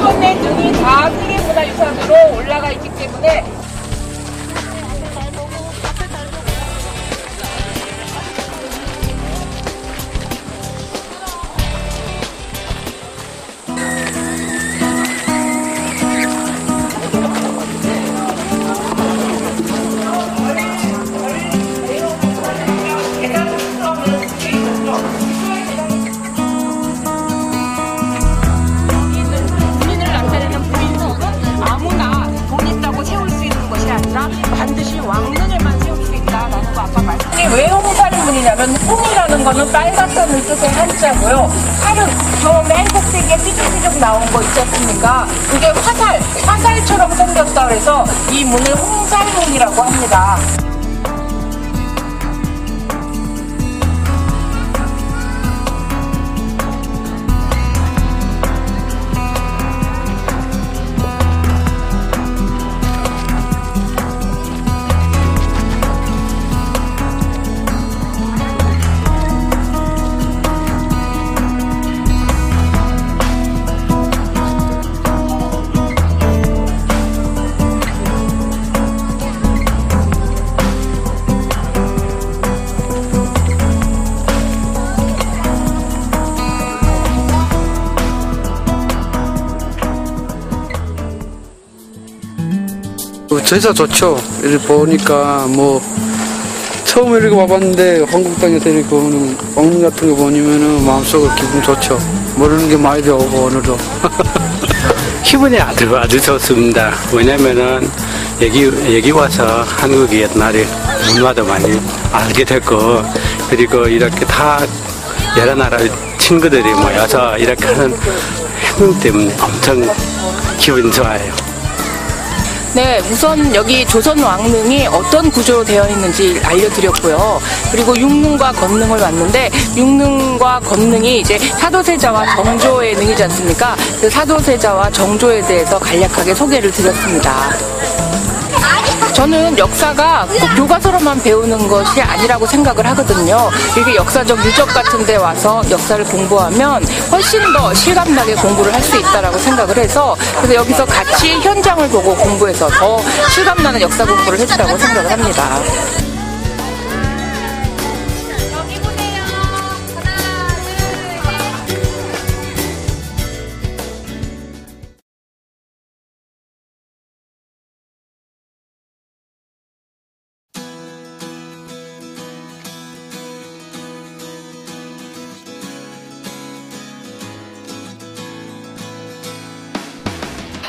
손의 등이 다 세계문화유산으로 올라가 있기 때문에 반드시 왕릉에만 세울 수 있다라는 거 아까 말씀하셨어요. 왜 홍살문이냐면 홍이라는 거는 빨갛다는 뜻의 한자고요. 살은 처음에 행복되게 삐죽삐죽 나온 거 있지 않습니까? 그게 화살처럼 생겼다 그래서 이 문을 홍살문이라고 합니다. 진짜 좋죠. 이렇게 보니까 뭐 처음에 이렇게 와봤는데 한국 땅에서 이렇게 오는 왕릉 같은 거 보면은 마음속으로 기분 좋죠. 모르는 게 많이 배우고 오늘도. 기분이 아주 좋습니다. 왜냐면은 여기 와서 한국의 옛날에 문화도 많이 알게 됐고, 그리고 이렇게 다 여러 나라 친구들이 모여서 이렇게 하는 행동 때문에 엄청 기분이 좋아요. 네, 우선 여기 조선 왕릉이 어떤 구조로 되어 있는지 알려드렸고요. 그리고 육릉과 건릉을 왔는데 육릉과 건릉이 이제 사도세자와 정조의 능이지 않습니까? 그 사도세자와 정조에 대해서 간략하게 소개를 드렸습니다. 저는 역사가 꼭 교과서로만 배우는 것이 아니라고 생각을 하거든요. 이렇게 역사적 유적 같은 데 와서 역사를 공부하면 훨씬 더 실감나게 공부를 할 수 있다고 생각을 해서 그래서 여기서 같이 현장을 보고 공부해서 더 실감나는 역사 공부를 했다고 생각을 합니다.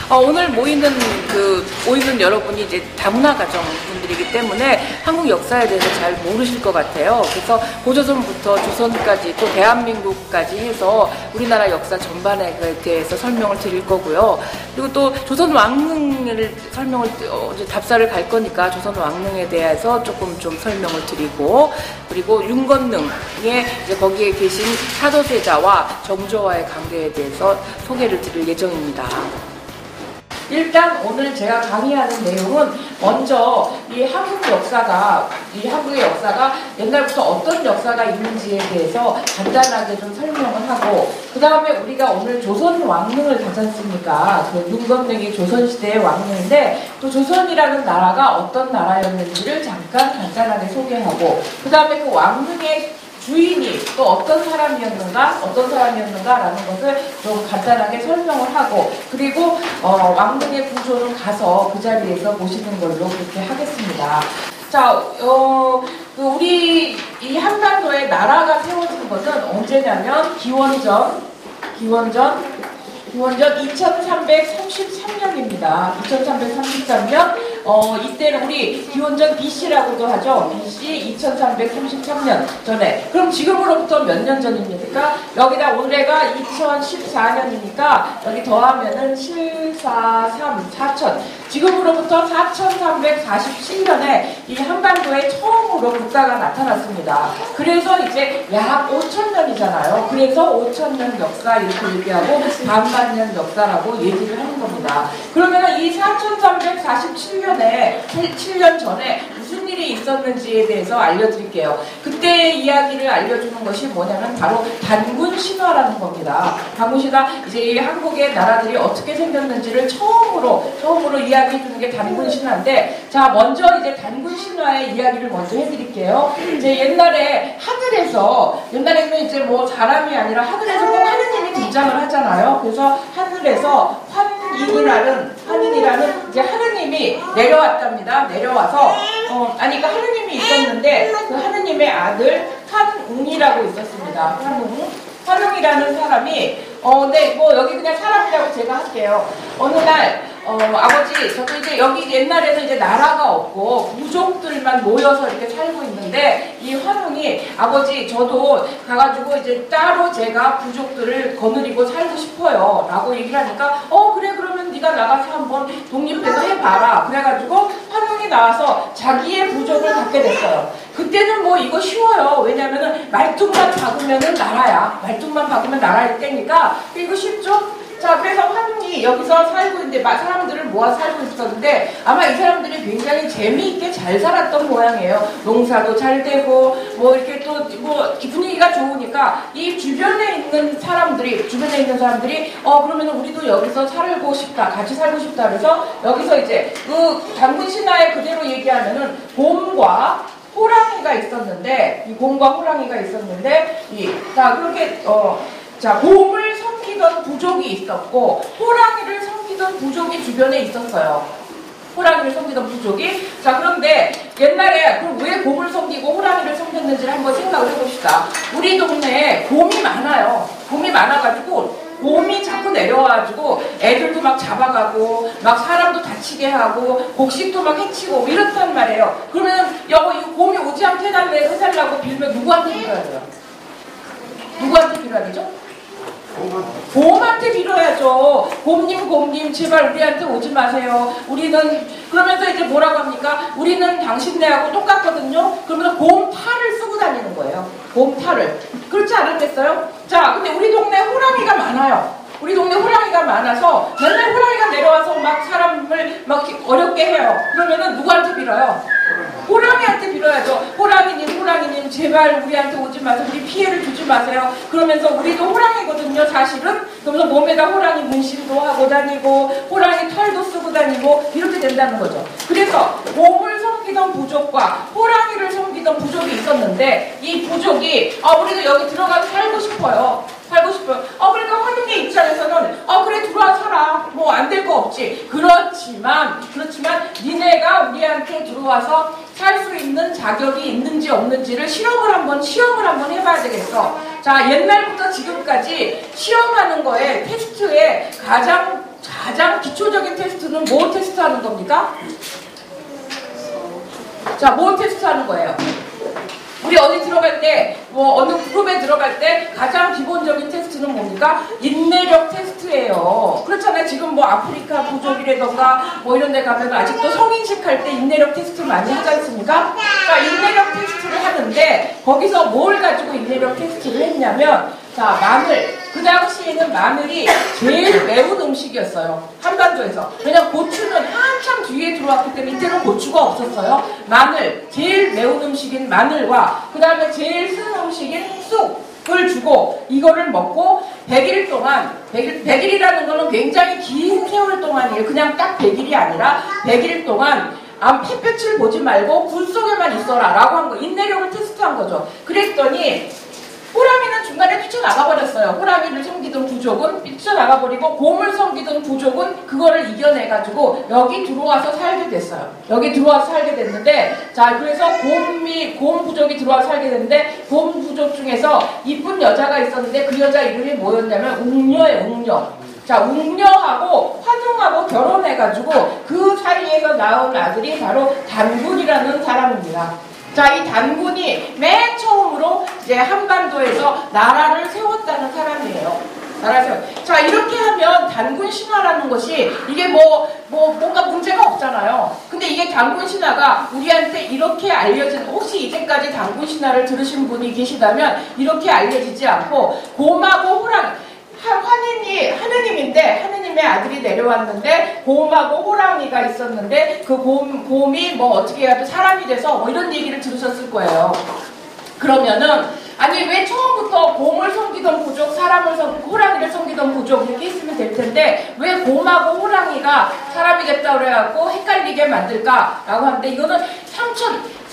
오늘 모이는 여러분이 이제 다문화 가정 분들이기 때문에 한국 역사에 대해서 잘 모르실 것 같아요. 그래서 고조선부터 조선까지 또 대한민국까지 해서 우리나라 역사 전반에 대해서 설명을 드릴 거고요. 그리고 또 조선 왕릉을 이제 답사를 갈 거니까 조선 왕릉에 대해서 조금 좀 설명을 드리고, 그리고 윤건릉에 이제 거기에 계신 사도세자와 정조와의 관계에 대해서 소개를 드릴 예정입니다. 일단 오늘 제가 강의하는 내용은 먼저 이 한국의 역사가 옛날부터 어떤 역사가 있는지에 대해서 간단하게 좀 설명을 하고, 그 다음에 우리가 오늘 조선 왕릉을 가지 않습니까? 그 윤건릉이 조선시대의 왕릉인데 또 조선이라는 나라가 어떤 나라였는지를 잠깐 간단하게 소개하고, 그 다음에 그 왕릉의 주인이 또 어떤 사람이었는가라는 것을 좀 간단하게 설명을 하고, 그리고 왕릉의 구조를 가서 그 자리에서 보시는 걸로 그렇게 하겠습니다. 자, 우리 이 한반도에 나라가 세워진 것은 언제냐면 기원전 2333년입니다. 2333년. 이때는 우리 기원전 BC라고도 하죠. BC 2333년 전에. 그럼 지금으로부터 몇 년 전입니까? 여기다 올해가 2014년이니까 여기 더하면은 7, 4, 3, 4천. 지금으로부터 4347년에 이 한반도에 처음으로 국가가 나타났습니다. 그래서 이제 약 5천년이잖아요. 그래서 5천년 역사 이렇게 얘기하고 반만년 역사라고 얘기를 하는 겁니다. 그러면 이 4347년에 7년 전에 무슨 일이 일이 있었는지에 대해서 알려드릴게요. 그때의 이야기를 알려주는 것이 뭐냐면 바로 단군 신화라는 겁니다. 단군 신화, 이제 이 한국의 나라들이 어떻게 생겼는지를 처음으로 이야기해주는 게 단군 신화인데, 자, 먼저 이제 단군 신화의 이야기를 먼저 해드릴게요. 이제 옛날에는 이제 뭐 사람이 아니라 하늘에서 꼭 하느님이 등장을 하잖아요. 그래서 하늘에서 환인이라는 이제 하느님이 내려왔답니다. 내려와서 그러니까 하느님이 있었는데 그 하느님의 아들 환웅이라고 있었습니다. 환웅이라는 사람이 네, 뭐 여기 그냥 사람이라고 제가 할게요. 어느 날 아버지, 저도 이제 여기 옛날에는 이제 나라가 없고 부족들만 모여서 이렇게 살고 있는데, 이 환웅이 아버지, 저도 가가지고 이제 따로 제가 부족들을 거느리고 살고 싶어요 라고 얘기를 하니까 그래, 그러면 네가 나가서 한번 독립해서 해봐라. 그래가지고 환웅이 나와서 자기의 부족을 갖게 됐어요. 그때는 뭐 이거 쉬워요. 왜냐면은 말뚝만 박으면은 나라야. 말뚝만 박으면 나라일 때니까 이거 쉽죠? 자, 그래서 환웅이 여기서 살고 있는데 사람들을 모아 살고 있었는데, 아마 이 사람들이 굉장히 재미있게 잘 살았던 모양이에요. 농사도 잘 되고 뭐 이렇게 또 뭐 분위기가 좋으니까 이 주변에 있는 사람들이 그러면 우리도 여기서 살고 싶다, 같이 살고 싶다. 그래서 여기서 이제 그 단군 신화에 그대로 얘기하면은 곰과 호랑이가 있었는데, 이 곰과 호랑이가 있었는데, 그렇게 곰을 섬기던 부족이 있었고 호랑이를 섬기던 부족이 주변에 있었어요. 호랑이를 섬기던 부족이. 자, 그런데 옛날에 그럼 왜 곰을 섬기고 호랑이를 섬겼는지를 한번 생각을 해봅시다. 우리 동네에 곰이 많아요. 곰이 많아가지고 곰이 자꾸 내려와가지고 애들도 막 잡아가고 막 사람도 다치게 하고 곡식도 막 해치고 이렇단 말이에요. 그러면 이 곰이 오지 않게 해달라고 빌면 누구한테 빌어야 돼요? 누구한테 빌어야 되죠? 곰한테 빌어야죠. 곰님 제발 우리한테 오지 마세요. 우리는 그러면서 이제 뭐라고 합니까? 우리는 당신네하고 똑같거든요. 그러면서 곰 탈을 쓰고 다니는 거예요. 곰 탈을. 그렇지 않았겠어요? 자, 근데 우리 동네 호랑이가 많아요. 우리 동네 호랑이가 많아서 맨날 호랑이가 내려와서 막 사람을 막 어렵게 해요. 그러면은 누구한테 빌어요? 호랑이한테 빌어야죠. 호랑이님 제발 우리한테 오지 마세요. 우리 피해를 주지 마세요. 그러면서 우리도 호랑이거든요, 사실은. 그러면서 몸에다 호랑이 문신도 하고 다니고 호랑이 털도 쓰고 다니고 이렇게 된다는 거죠. 그래서 곰을 섬기던 부족과 호랑이를 섬기던 부족이 있었는데, 이 부족이 우리도 여기 들어가서 살고 싶어요. 그러니까 환웅의 입장에서는 그래, 들어와 살아. 뭐 안 될 거 없지. 그렇지만 니네가 우리한테 들어와서 살 수 있는 자격이 있는지 없는지를 시험을 한번 해봐야 되겠어. 자, 옛날부터 지금까지 시험하는 거에 테스트에 가장 기초적인 테스트는 뭐 테스트하는 겁니까? 자, 뭐 테스트하는 거예요? 우리 어디 들어갈 때, 뭐 어느 그룹에 들어갈 때 가장 기본적인 테스트는 뭡니까? 인내력 테스트예요. 그렇잖아요. 지금 뭐 아프리카 부족이라던가 뭐 이런 데 가면 아직도 성인식 할 때 인내력 테스트 많이 하지 않습니까? 그러니까 인내력 테스트를 하는데, 거기서 뭘 가지고 인내력 테스트를 했냐면, 자, 마늘. 그 당시에는 마늘이 제일 매운 음식이었어요. 한반도에서. 왜냐면 고추는 한참 뒤에 들어왔기 때문에 이때는 고추가 없었어요. 마늘, 제일 매운 음식인 마늘과 그 다음에 제일 쓴 음식인 쑥을 주고 이거를 먹고 100일 동안, 100일이라는 거는 굉장히 긴 세월 동안이에요. 그냥 딱 100일이 아니라 100일 동안 햇볕을 보지 말고 굴 속에만 있어라 라고 한 거, 인내력을 테스트한 거죠. 그랬더니 호랑이는 중간에 뛰쳐나가버렸어요. 호랑이를 섬기던 부족은 뛰쳐나가버리고 곰을 섬기던 부족은 그거를 이겨내가지고 여기 들어와서 살게 됐어요. 여기 들어와서 살게 됐는데, 자, 그래서 곰 부족이 들어와서 살게 됐는데, 곰 부족 중에서 이쁜 여자가 있었는데 그 여자 이름이 뭐였냐면 웅녀예요. 웅녀. 자, 웅녀하고 환웅하고 결혼해가지고 그 사이에서 나온 아들이 바로 단군이라는 사람입니다. 자, 이 단군이 맨 처음으로 이제 한반도에서 나라를 세웠다는 사람이에요. 자, 이렇게 하면 단군 신화라는 것이 이게 뭔가 문제가 없잖아요. 근데 이게 단군 신화가 우리한테 이렇게 알려진, 혹시 이제까지 단군 신화를 들으신 분이 계시다면 이렇게 알려지지 않고 곰하고 호랑이, 환인이 하느님인데 하느님의 아들이 내려왔는데 곰하고 호랑이가 있었는데 그 곰이 뭐 어떻게 해도 사람이 돼서 뭐 이런 얘기를 들으셨을 거예요. 그러면은 아니 왜 처음부터 곰을 섬기던 부족, 사람을 섬기고 호랑이를 섬기던 부족 이렇게 있으면 될 텐데 왜 곰하고 호랑이가 사람이 됐다 그래갖고 헷갈리게 만들까라고 하는데 이거는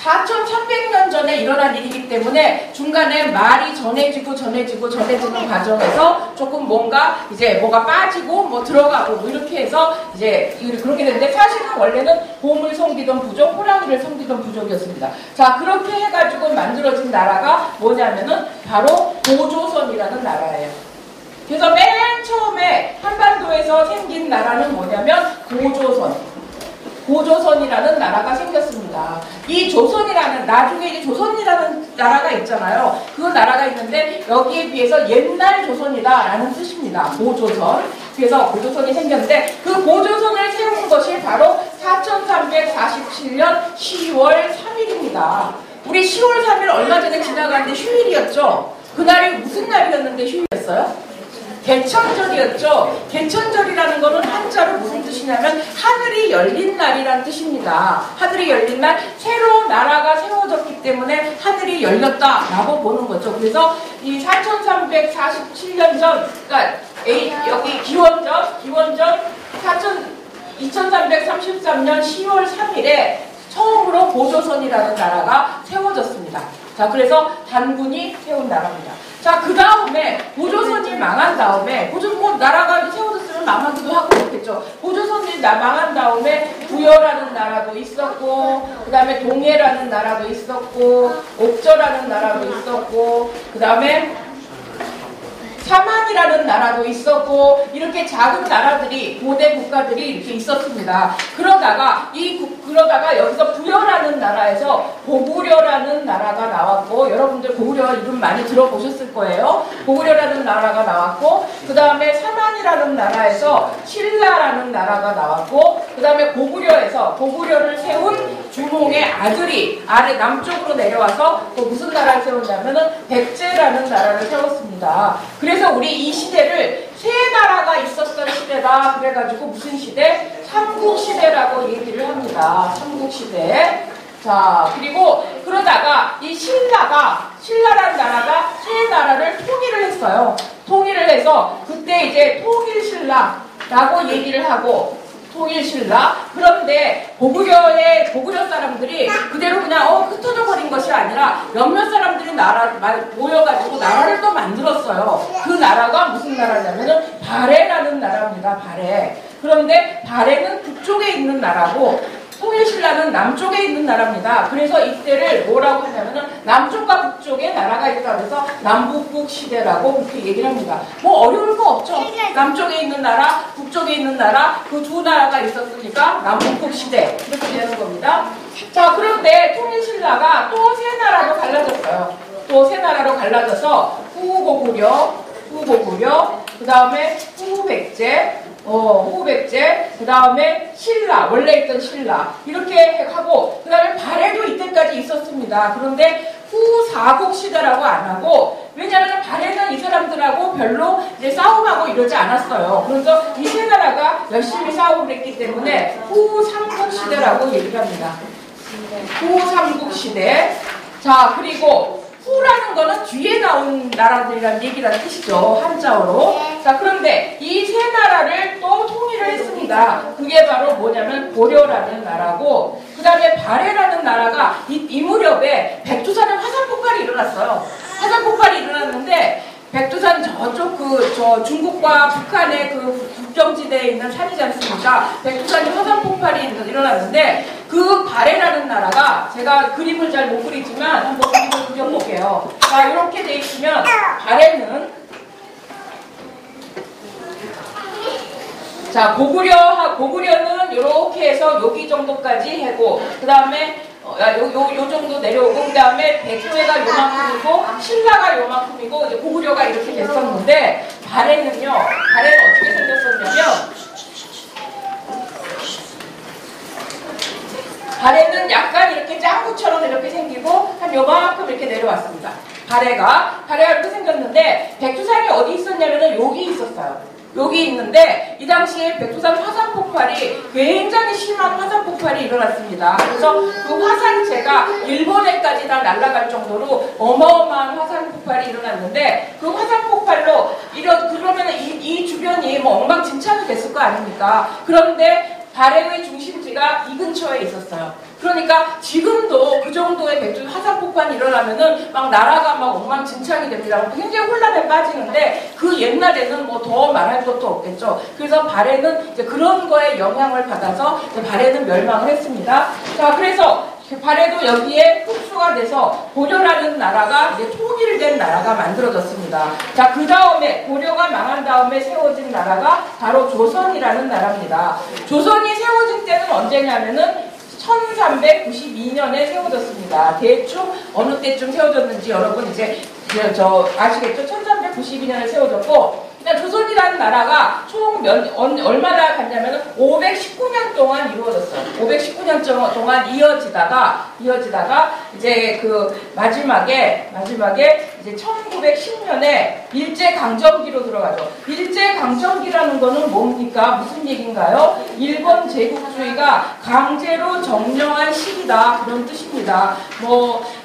4,300년 전에 일어난 일이기 때문에 중간에 말이 전해지는 과정에서 조금 뭔가 이제 뭐가 빠지고 뭐 들어가고 뭐 이렇게 해서 이제 그렇게 되는데 사실은 원래는 곰을 섬기던 부족, 호랑이를 섬기던 부족이었습니다. 자, 그렇게 해가지고 만들어진 나라가 뭐냐면은 바로 고조선이라는 나라예요. 그래서 맨 처음에 한반도에서 생긴 나라는 뭐냐면 고조선이라는 나라가 생겼습니다. 이 조선이라는, 나중에 이제 조선이라는 나라가 있잖아요. 그 나라가 있는데 여기에 비해서 옛날 조선이다라는 뜻입니다. 고조선. 그래서 고조선이 생겼는데 그 고조선을 세운 것이 바로 4347년 10월 3일입니다. 우리 10월 3일 얼마 전에 지나갔는데 휴일이었죠? 그날이 무슨 날이었는데 휴일이었어요? 개천절이었죠. 개천절이라는 거는 한자로 무슨 뜻이냐면 하늘이 열린 날이란 뜻입니다. 하늘이 열린 날, 새로 나라가 세워졌기 때문에 하늘이 열렸다라고 보는 거죠. 그래서 이 4347년 전, 그러니까 여기 기원전 2333년 10월 3일에 처음으로 고조선이라는 나라가 세워졌습니다. 자, 그래서 단군이 세운 나라입니다. 자, 그 다음에 고조선이 망한 다음에 나라가 세워졌으면 망하기도 하고 그렇겠죠. 고조선이 망한 다음에 부여라는 나라도 있었고, 그 다음에 동해라는 나라도 있었고, 옥저라는 나라도 있었고, 그 다음에 사만이라는 나라도 있었고, 이렇게 작은 나라들이, 고대 국가들이 이렇게 있었습니다. 그러다가 여기서 부여라는 나라에서 고구려라는 나라가 나왔고, 여러분들 고구려 이름 많이 들어보셨을 거예요. 고구려라는 나라가 나왔고, 그 다음에 사만이라는 나라에서 신라라는 나라가 나왔고, 그 다음에 고구려를 세운 주몽의 아들이 아래 남쪽으로 내려와서 또 무슨 나라를 세웠냐면은 백제라는 나라를 세웠습니다. 그래서 우리 이 시대를 세 나라가 있었던 시대다 그래가지고 무슨 시대? 삼국시대라고 얘기를 합니다. 삼국시대. 자, 그리고 그러다가 이 신라라는 나라가 세 나라를 통일을 했어요. 통일을 해서 그때 이제 통일신라라고 얘기를 하고 통일신라. 그런데 고구려 사람들이 그대로 그냥 흩어져 버린 것이 아니라 몇몇 사람들이 모여가지고 나라를 또 만들었어요. 그 나라가 무슨 나라냐면은 발해라는 나라입니다. 발해. 그런데 발해는 북쪽에 있는 나라고 통일신라는 남쪽에 있는 나라입니다. 그래서 이때를 뭐라고 하냐면은 남쪽과 북쪽에 나라가 있다 그래서 남북국 시대라고 그렇게 얘기를 합니다. 뭐 어려울 거 없죠. 남쪽에 있는 나라, 북쪽에 있는 나라, 그 두 나라가 있었으니까 남북국 시대 이렇게 되는 겁니다. 자, 그런데 통일신라가 또 세 나라로 갈라졌어요. 또 세 나라로 갈라져서 후고구려, 그 다음에 후백제, 그 다음에 신라, 원래 있던 신라, 이렇게 하고, 그 다음에 발해도 이때까지 있었습니다. 그런데 후사국 시대라고 안 하고, 왜냐하면 발해는 이 사람들하고 별로 이제 싸움하고 이러지 않았어요. 그래서 이 세 나라가 열심히 싸움을 했기 때문에 후삼국 시대라고 얘기를 합니다. 후삼국 시대. 자, 그리고 후라는 거는 뒤에 나온 나라들이라는 얘기라는 뜻이죠. 한자어로. 자, 그런데 이 세 나라를 또 통일을 했습니다. 그게 바로 뭐냐면 고려라는 나라고, 그 다음에 발해라는 나라가 이 무렵에 백두산에 화산폭발이 일어났어요. 화산폭발이 일어났는데 백두산 저쪽 중국과 북한의 그 국경지대에 있는 산이지 않습니까? 백두산이 화산폭발이 일어났는데 그 발해라는 나라가, 제가 그림을 잘 못 그리지만 한번 그림을 그려볼게요. 자, 이렇게 돼 있으면 발해는, 자, 고구려는 이렇게 해서 여기 정도까지 하고, 그 다음에 요 정도 내려오고, 그 다음에 백제가 요만큼이고, 신라가 요만큼이고, 이제 고구려가 이렇게 됐었는데, 발해는 어떻게 생겼었냐면, 발해는 약간 이렇게 짱구처럼 이렇게 생기고, 한 요만큼 이렇게 내려왔습니다. 발해가 이렇게 생겼는데 백두산이 어디 있었냐면은 여기 있었어요. 여기 있는데 이 당시에 백두산 화산 폭발이 굉장히 심한 화산 폭발이 일어났습니다. 그래서 그 화산재가 일본에까지 다 날아갈 정도로 어마어마한 화산 폭발이 일어났는데 그 화산 폭발로 그러면 이 주변이 뭐 엉망진창이 됐을 거 아닙니까? 그런데 발해의 중심지가 이 근처에 있었어요. 그러니까 지금도 그 정도의 백두 화산 폭발이 일어나면은 막 나라가 막 엉망진창이 됩니다. 굉장히 혼란에 빠지는데 그 옛날에는 뭐 더 말할 것도 없겠죠. 그래서 발해는 이제 그런 거에 영향을 받아서 발해는 멸망을 했습니다. 자, 그래서 발해도 여기에 흡수가 돼서 고려라는 나라가 이제 통일된 나라가 만들어졌습니다. 자, 그 다음에 고려가 망한 다음에 세워진 나라가 바로 조선이라는 나라입니다. 조선이 세워진 때는 언제냐면은 1392년에 세워졌습니다. 대충 어느 때쯤 세워졌는지 여러분 이제 아시겠죠? 1392년에 세워졌고, 조선이라는 나라가 총 얼마나 갔냐면 519년 동안 이루어졌어요. 519년 동안 이어지다가 이제 그 마지막에 이제 1910년에 일제강점기로 들어가죠. 일제강점기라는 거는 뭡니까? 무슨 얘기인가요? 일본 제국주의가 강제로 점령한 시기다, 그런 뜻입니다.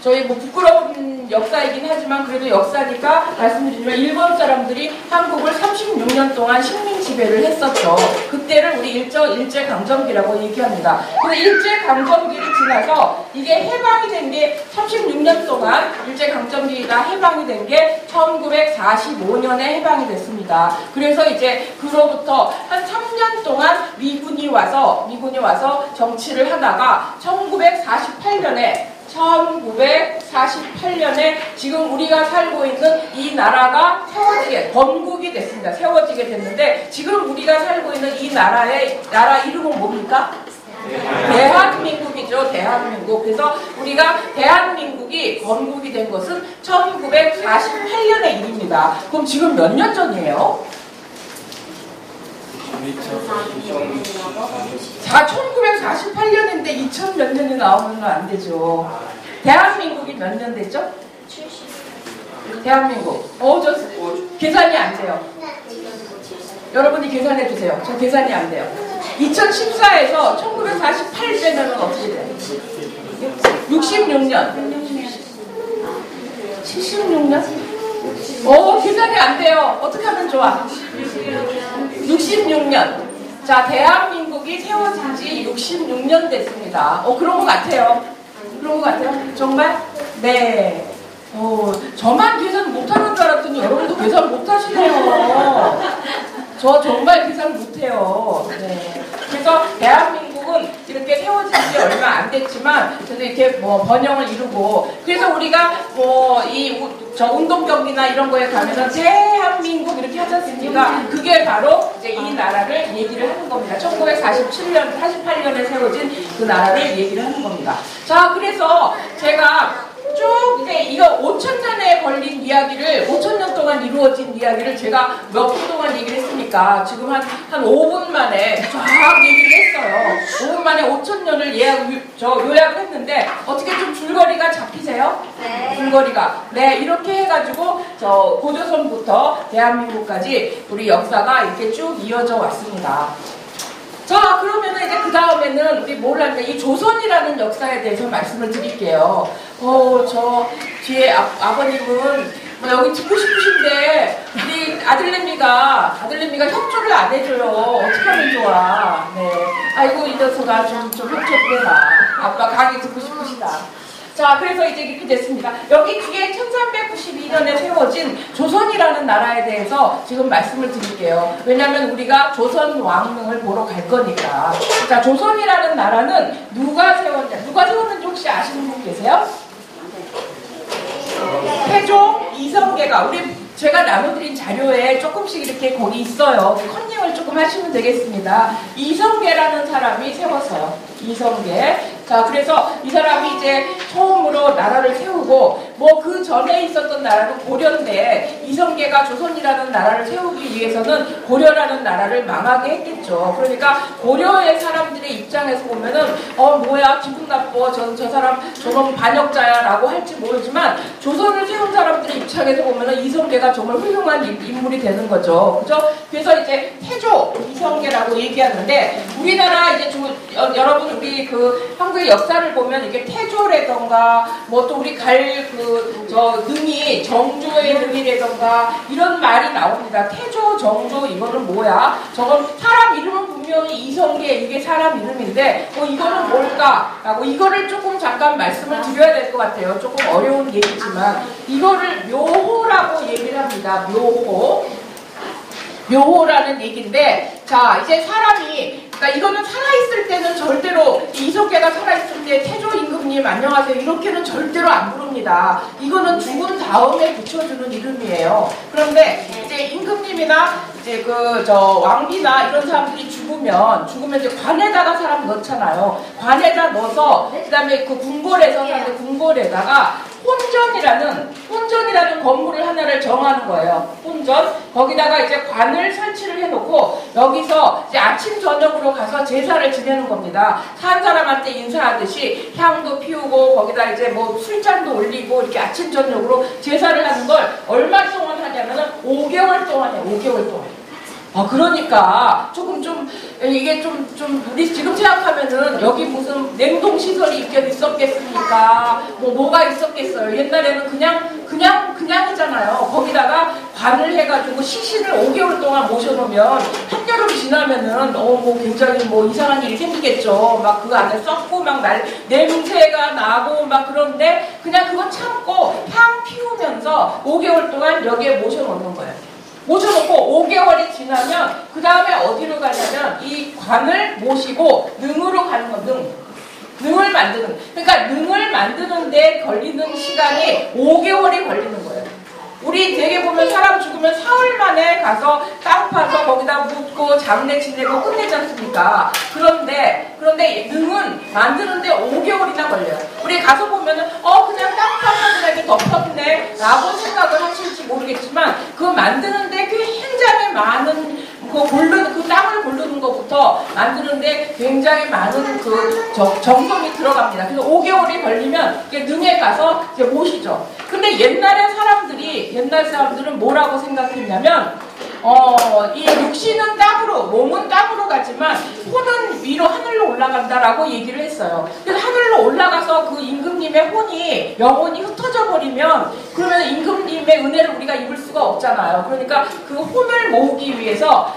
저희 부끄러운 역사이긴 하지만 그래도 역사니까 말씀드리지만 일본 사람들이 한국을 36년 동안 식민 지배를 했었죠. 그때를 우리 일제강점기라고 얘기합니다. 근데 일제강점기를 지나서 이게 해방이 된 게 36년 동안 일제강점기가 해방이 된 게 1945년에 해방이 됐습니다. 그래서 이제 그로부터 한 3년 동안 미군이 와서 정치를 하다가 1948년에 지금 우리가 살고 있는 이 나라가 건국이 됐습니다. 세워지게 됐는데 지금 우리가 살고 있는 이 나라 이름은 뭡니까? 대한민국이죠. 대한민국. 그래서 우리가 대한민국이 건국이 된 것은 1948년의 일입니다. 그럼 지금 몇 년 전이에요? 1948년인데 2000 몇 년이 나오면 안 되죠. 대한민국이 몇 년 됐죠? 70. 대한민국. 계산이 안 돼요. 여러분이 계산해 주세요. 저 계산이 안 돼요. 2014에서 1948 빼면 어떻게 돼요? 66년. 76년? 계산이 안 돼요. 어떻게 하면 좋아? 66년. 자, 대한민국이 세워진 지 66년 됐습니다. 그런 것 같아요. 정말? 네. 저만 계산 못하는 줄 알았더니 여러분도 계산 못하시네요. 저 정말 계산 못해요. 네. 그래서 대한민국은 이렇게 세워진 지 얼마 안 됐지만 그래도 이렇게 번영을 이루고, 그래서 우리가 운동 경기나 이런 거에 가면은 대한민국 이렇게 하지 않습니까? 그게 바로 이제 이 나라를 얘기를 하는 겁니다. 1948년에 세워진 그 나라를 얘기를 하는 겁니다. 자, 그래서 제가 쭉 이제 이거 5,000년에 걸린 이야기를, 5,000년 동안 이루어진 이야기를 제가 몇 분 동안 얘기를 했습니까? 지금 한 5분 만에 쫙 얘기를 했어요. 5분 만에 5,000년을 요약을 했는데 어떻게 좀 줄거리가 잡히세요? 네. 줄거리가. 네, 이렇게 해가지고 고조선부터 대한민국까지 우리 역사가 이렇게 쭉 이어져 왔습니다. 자, 그러면은 이제 그 다음에는 우리 뭘 하냐, 이 조선이라는 역사에 대해서 말씀을 드릴게요. 저 뒤에 아버님은 여기 듣고 싶으신데 우리 아들내미가 협조를 안 해줘요. 어떻게 하면 좋아? 네. 아이고, 이 녀석아 좀 협조 좀 해라. 아빠 강의 듣고 싶으시다. 자, 그래서 이제 이렇게 됐습니다. 여기 뒤에 1392년에 세워진 조선이라는 나라에 대해서 지금 말씀을 드릴게요. 왜냐하면 우리가 조선 왕릉을 보러 갈 거니까. 자, 조선이라는 나라는 누가 세웠는지 혹시 아시는 분 계세요? 태종 이성계가, 제가 나눠드린 자료에 조금씩 이렇게 거기 있어요. 컨닝을 조금 하시면 되겠습니다. 이성계라는 사람이 세웠어요. 이성계. 자, 그래서 이 사람이 이제 처음으로 나라를 세우고, 뭐 그 전에 있었던 나라는 고려인데 이성계가 조선이라는 나라를 세우기 위해서는 고려라는 나라를 망하게 했겠죠. 그러니까 고려의 사람들의 입장에서 보면은 뭐야 기분 나빠 저 사람 저놈 반역자야 라고 할지 모르지만 조선을 세운 사람들의 입장에서 보면은 이성계가 정말 훌륭한 인물이 되는 거죠. 그죠? 그래서 이제 태조 이성계라고 얘기하는데 우리나라 이제 여러분 우리 그 한국의 역사를 보면 이게 태조라던가 뭐 또 우리 능이 정조의 능이라던가 이런 말이 나옵니다. 태조 정조 이거는 뭐야? 저건 사람 이름은 분명히 이성계 이게 사람 이름인데 이거는 뭘까라고 이거를 조금 잠깐 말씀을 드려야 될 것 같아요. 조금 어려운 얘기지만 이거를 묘호라고 얘기를 합니다. 묘호라는 얘기인데 자 이제 사람이 그러니까 이거는 살아있을 때는 절대로 이성계가 살아있을 때 태조 임금님 안녕하세요 이렇게는 절대로 안 부릅니다. 이거는 죽은 다음에 붙여주는 이름이에요. 그런데 이제 임금님이나 이제 왕비나 이런 사람들이 죽으면 이제 관에다가 사람 넣잖아요. 관에다 넣어서 그다음에 그 궁궐에서 사는데 궁궐에다가 혼전이라는 건물을 하나를 정하는 거예요. 혼전. 거기다가 이제 관을 설치를 해놓고 여기서 이제 아침 저녁으로 가서 제사를 지내는 겁니다. 산 사람한테 인사하듯이 향도 피우고 거기다 이제 뭐 술잔도 올리고 이렇게 아침 저녁으로 제사를 하는 걸 얼마 동안 하냐면은 5개월 동안 해요. 5개월 동안. 그러니까 이게 우리 지금 생각하면은 여기 무슨 냉동시설이 있었겠습니까? 뭐가 있었겠어요? 옛날에는 그냥이잖아요. 거기다가 관을 해가지고 시신을 5개월 동안 모셔놓으면 한여름 지나면은 굉장히 이상한 일이 생기겠죠. 막 그 안에 썩고 막 냄새가 나고 막 그런데 그냥 그거 참고 향 피우면서 5개월 동안 여기에 모셔놓는 거예요. 모셔놓고 5개월이 지나면 그 다음에 어디로 가냐면 이 관을 모시고 능으로 가는 거. 능을 만드는. 그러니까 능을 만드는 데 걸리는 시간이 5개월이 걸리는 거예요. 우리 되게 보면 사람 죽으면 사흘 만에 가서 땅 파서 거기다 묻고 장례 지내고 끝내지 않습니까? 그런데 능은 만드는데 5개월이나 걸려요. 우리 가서 보면은 그냥 땅 파서 그냥 이렇게 덮었네 라고 생각을 하실지 모르겠지만 그 만드는데 굉장히 많은 그 땅을 고르는 것부터 만드는데 굉장히 많은 그 정성이 들어갑니다. 그래서 5개월이 걸리면 능에 가서 이제 모시죠. 근데 옛날 사람들은 뭐라고 생각했냐면 이 육신은 땅으로, 몸은 땅으로 가지만 혼은 위로 하늘로 올라간다라고 얘기를 했어요. 그래서 하늘로 올라가서 그 임금님의 혼이 영혼이 흩어져 버리면 그러면 임금님의 은혜를 우리가 입을 수가 없잖아요. 그러니까 그 혼을 모으기 위해서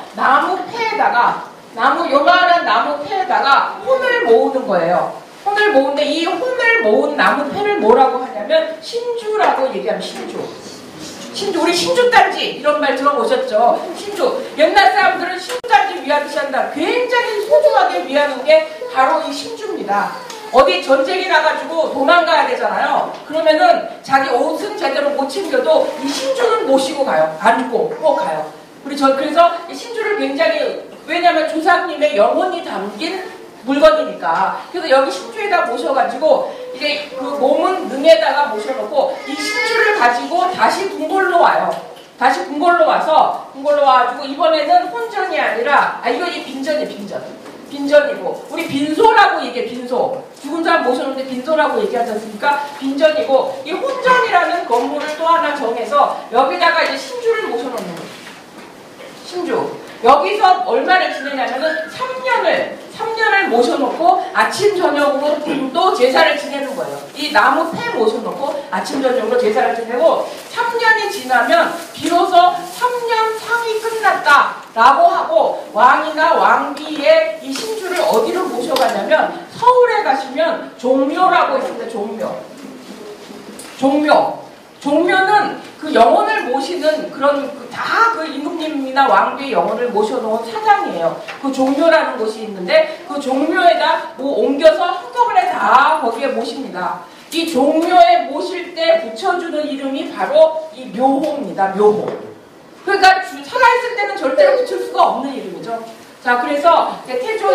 요만한 나무 폐에다가 혼을 모으는 거예요. 혼을 모으는데 이 혼을 모은 나무 폐를 뭐라고 하냐면 신주라고 얘기하면 신주, 우리 신주단지 이런 말 들어보셨죠? 신주. 옛날 사람들은 신주단지 위하듯이 한다. 굉장히 소중하게 위하는 게 바로 이 신주입니다. 어디 전쟁이 나가지고 도망가야 되잖아요. 그러면은 자기 옷은 제대로 못 챙겨도 이 신주는 모시고 가요. 안고 꼭 가요. 그래서 이 신주를 굉장히 왜냐하면 조상님의 영혼이 담긴 물건이니까. 그래서 여기 신주에다 모셔가지고 이제 그 몸은 능에다가 모셔놓고 이 신주를 가지고 다시 궁궐로 와요. 다시 궁궐로 와가지고 이번에는 혼전이 아니라 이거 이 빈전이고 우리 빈소라고 얘기해. 빈소. 죽은 사람 모셔놓는데 빈소라고 얘기하지 않습니까? 빈전이고 이 혼전이라는 건물을 또 하나 정해서 여기다가 이제 신주를 모셔놓는 거예요. 신주. 여기서 얼마를 지내냐면은 3년을 모셔놓고 아침 저녁으로 또 제사를 지내는 거예요. 이 나무 폐 모셔놓고 아침 저녁으로 제사를 지내고 3년이 지나면 비로소 3년 상이 끝났다라고 하고 왕이나 왕비의 이 신주를 어디로 모셔가냐면 서울에 가시면 종묘라고 있습니다. 종묘는 그 영혼을 모시는 그런 다 그 임금님이나 왕비의 영혼을 모셔놓은 사당이에요. 그 종묘라는 곳이 있는데 그 종묘에다 옮겨서 한꺼번에 다 거기에 모십니다. 이 종묘에 모실 때 붙여주는 이름이 바로 이 묘호입니다. 묘호. 그러니까 살아있을 때는 절대로 붙일 수가 없는 이름이죠. 자, 그래서 이제 태조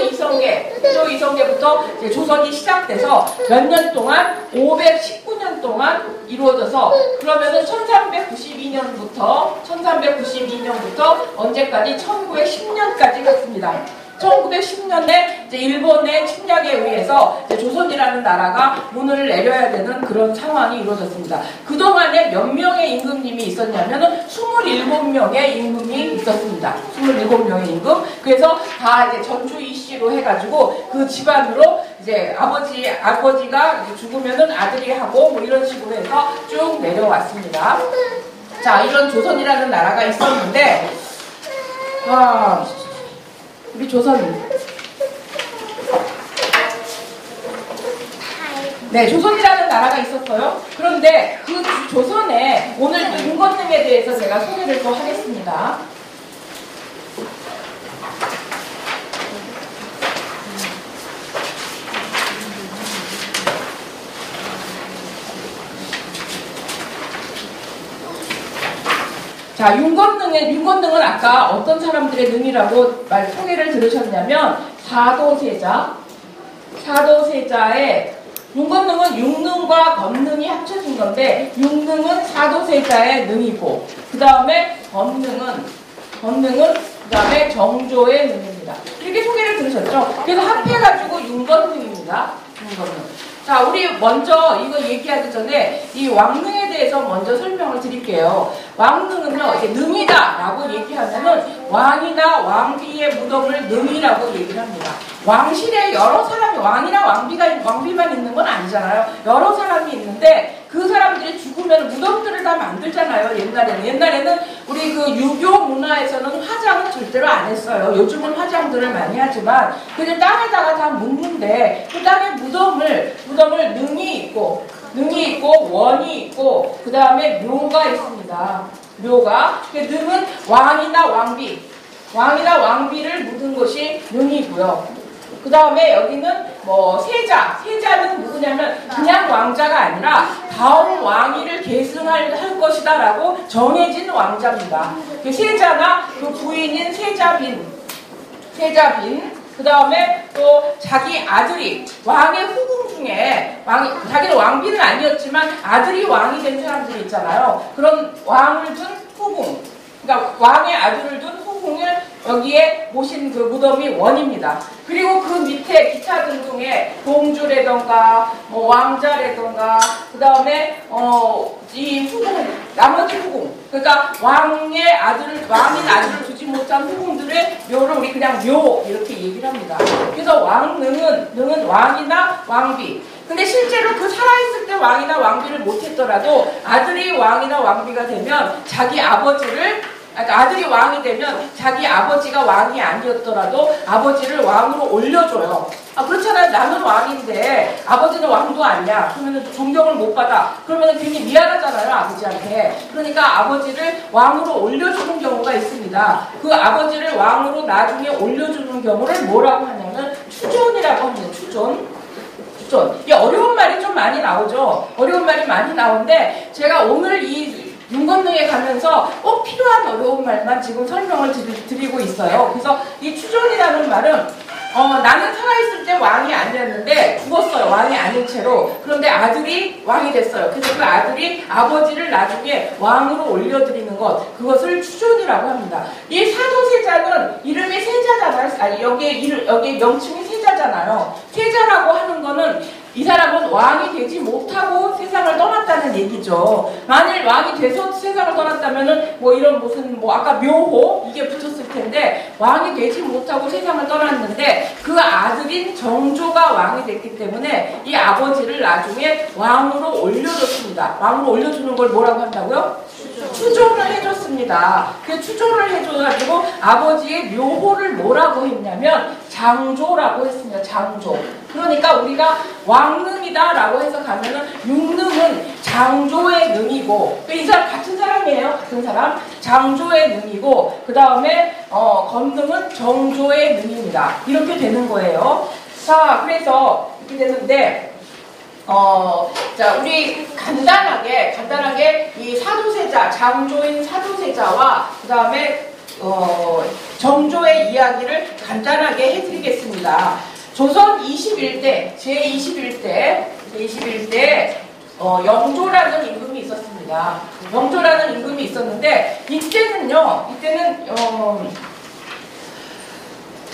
이성계부터 이제 조선이 시작돼서 몇 년 동안 519년 동안 이루어져서 그러면은 1392년부터 언제까지 1910년까지 갔습니다. 1910년에 이제 일본의 침략에 의해서 이제 조선이라는 나라가 문을 내려야 되는 그런 상황이 이루어졌습니다. 그동안에 몇 명의 임금님이 있었냐면은 27명의 임금이 있었습니다. 27명의 임금. 그래서 다 이제 전주 이씨로 해가지고 그 집안으로 이제 아버지가 이제 죽으면은 아들이 하고 뭐 이런 식으로 해서 쭉 내려왔습니다. 자, 이런 조선이라는 나라가 있었는데, 우리 조선. 네, 조선이라는 나라가 있었어요. 그런데 그 조선에 오늘 윤건능에 대해서 제가 소개를 또 하겠습니다. 자, 윤건능은 아까 어떤 사람들의 능이라고 소개를 들으셨냐면, 사도세자의, 윤건능은 육능과 건능이 합쳐진 건데, 육능은 사도세자의 능이고, 그 다음에 건능은 그 다음에 정조의 능입니다. 이렇게 소개를 들으셨죠? 그래서 합해가지고 윤건능입니다. 윤건능. 자, 우리 먼저 이거 얘기하기 전에 이 왕릉에 대해서 먼저 설명을 드릴게요. 왕릉은요, 이제 능이다라고 얘기하면은 왕이나 왕비의 무덤을 능이라고 얘기를 합니다. 왕실에 여러 사람이, 왕이나 왕비만 있는 건 아니잖아요. 여러 사람이 있는데 그 사람들이 죽으면 무덤들을 다 만들잖아요. 옛날에는 우리 그 유교 문화에서는 화장은 절대로 안 했어요. 요즘은 화장들을 많이 하지만 그냥 땅에다가 다 묻는데 그 땅에 무덤을 능이 있고 원이 있고 그 다음에 묘가 있습니다. 묘가. 능은 왕이나 왕비를 묻은 것이 능이고요. 그 다음에 여기는 뭐 세자는 누구냐면 그냥 왕자가 아니라 다음 왕위를 계승할 것이다 라고 정해진 왕자입니다. 그 세자나 그 부인인 세자빈 그 다음에 또 자기 아들이 왕의 후궁 중에 자기는 왕비는 아니었지만 아들이 왕이 된 사람들이 있잖아요. 그런 왕을 둔 후궁, 그러니까 왕의 아들을 둔 후궁을 여기에 모신 그 무덤이 원입니다. 그리고 그 밑에 기타 등등의 공주라던가 뭐 왕자라던가 그 다음에 이 후궁, 나머지 후궁, 그러니까 왕인 아들을 두지 못한 후궁들의 묘를 우리 그냥 묘 이렇게 얘기를 합니다. 그래서 왕능은 왕이나 왕비. 근데 실제로 그 살아있을 때 왕이나 왕비를 못했더라도 아들이 왕이나 왕비가 되면 아들이 왕이 되면 자기 아버지가 왕이 아니었더라도 아버지를 왕으로 올려줘요. 그렇잖아요. 나는 왕인데 아버지는 왕도 아니야. 그러면 존경을 못 받아. 그러면 괜히 미안하잖아요, 아버지한테. 그러니까 아버지를 왕으로 올려주는 경우가 있습니다. 그 아버지를 왕으로 나중에 올려주는 경우를 뭐라고 하냐면 추존이라고 합니다. 추존. 이 어려운 말이 좀 많이 나오죠. 어려운 말이 많이 나오는데 제가 오늘 이 윤건능에 가면서 꼭 필요한 어려운 말만 지금 설명을 드리고 있어요. 그래서 이 추존이라는 말은 나는 살아있을 때 왕이 아니었는데 죽었어요. 왕이 아닌 채로. 그런데 아들이 왕이 됐어요. 그래서 그 아들이 아버지를 나중에 왕으로 올려드리는 것, 그것을 추존이라고 합니다. 이 사도세자는 이름이 세자잖아요. 여기에 명칭이 세자잖아요. 세자라고 하는 거는 이 사람은 왕이 되지 못하고 세상을 떠났다는 얘기죠. 만일 왕이 돼서 세상을 떠났다면은 아까 묘호 이게 붙었을 텐데 왕이 되지 못하고 세상을 떠났는데 그 아들인 정조가 왕이 됐기 때문에 이 아버지를 나중에 왕으로 올려줬습니다. 왕으로 올려주는 걸 뭐라고 한다고요? 추존을 해줬습니다. 그 추존을 해줘가지고 아버지의 묘호를 뭐라고 했냐면 장조라고 했습니다. 장조. 그러니까 우리가 왕능이다라고 해서 가면은 육능은 장조의 능이고, 이 사람 같은 사람이에요. 같은 사람. 장조의 능이고, 그 다음에 건능은 정조의 능입니다. 이렇게 되는 거예요. 자, 그래서 이렇게 되는데. 자, 우리 간단하게 이 사도세자, 장조인 사도세자와 그 다음에 정조의 이야기를 간단하게 해드리겠습니다. 조선 21대, 제21대 영조라는 임금이 있었습니다. 영조라는 임금이 있었는데 이때는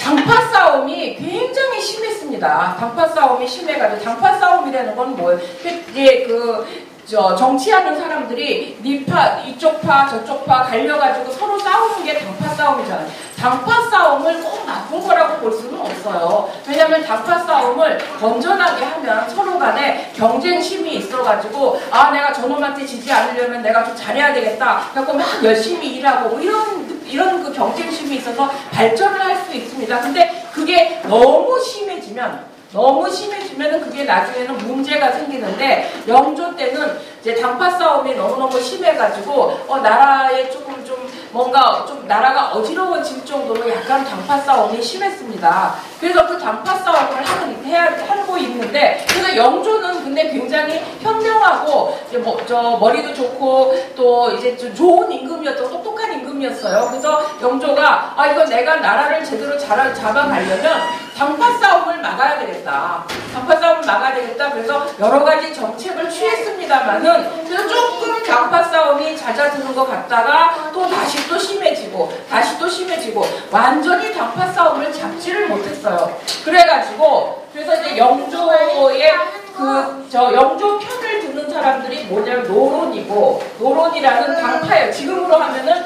당파 싸움이 굉장히 심했습니다. 당파 싸움이 심해가지고 당파 싸움이라는 건 뭐예요? 정치하는 사람들이 니파 이쪽 파 저쪽 파 갈려가지고 서로 싸우는 게 당파 싸움이잖아요. 당파 싸움을 꼭 나쁜 거라고 볼 수는 없어요. 왜냐하면 당파 싸움을 건전하게 하면 서로 간에 경쟁심이 있어가지고 내가 저놈한테 지지 않으려면 내가 좀 잘해야 되겠다. 그래서 막 열심히 일하고 이런 그 경쟁심이 있어서 발전을 할 수 있습니다. 근데 그게 너무 심해지면은 그게 나중에는 문제가 생기는데 영조 때는 이제 당파 싸움이 너무너무 심해가지고 나라에 조금 좀 뭔가 좀 나라가 어지러워질 정도로 약간 당파 싸움이 심했습니다. 그래서 그 당파 싸움을 하고 있는데 그래서 영조는 근데 굉장히 현명하고 이제 머리도 좋고 또 이제 좀 좋은 임금이었고 똑똑한 임금이었어요. 그래서 영조가 이거 내가 나라를 제대로 잡아가려면 당파 싸움을 막아야 되겠다. 당파 싸움을 막아야 되겠다. 그래서 여러 가지 정책을 취했습니다만은 그래서 조금 당파 싸움이 잦아드는 것 같다가 또 다시 또 심해지고 완전히 당파 싸움을 잡지를 못했어요. 그래서 이제 영조의 영조 편을 듣는 사람들이 뭐냐면 노론이라는 당파예요. 지금으로 하면은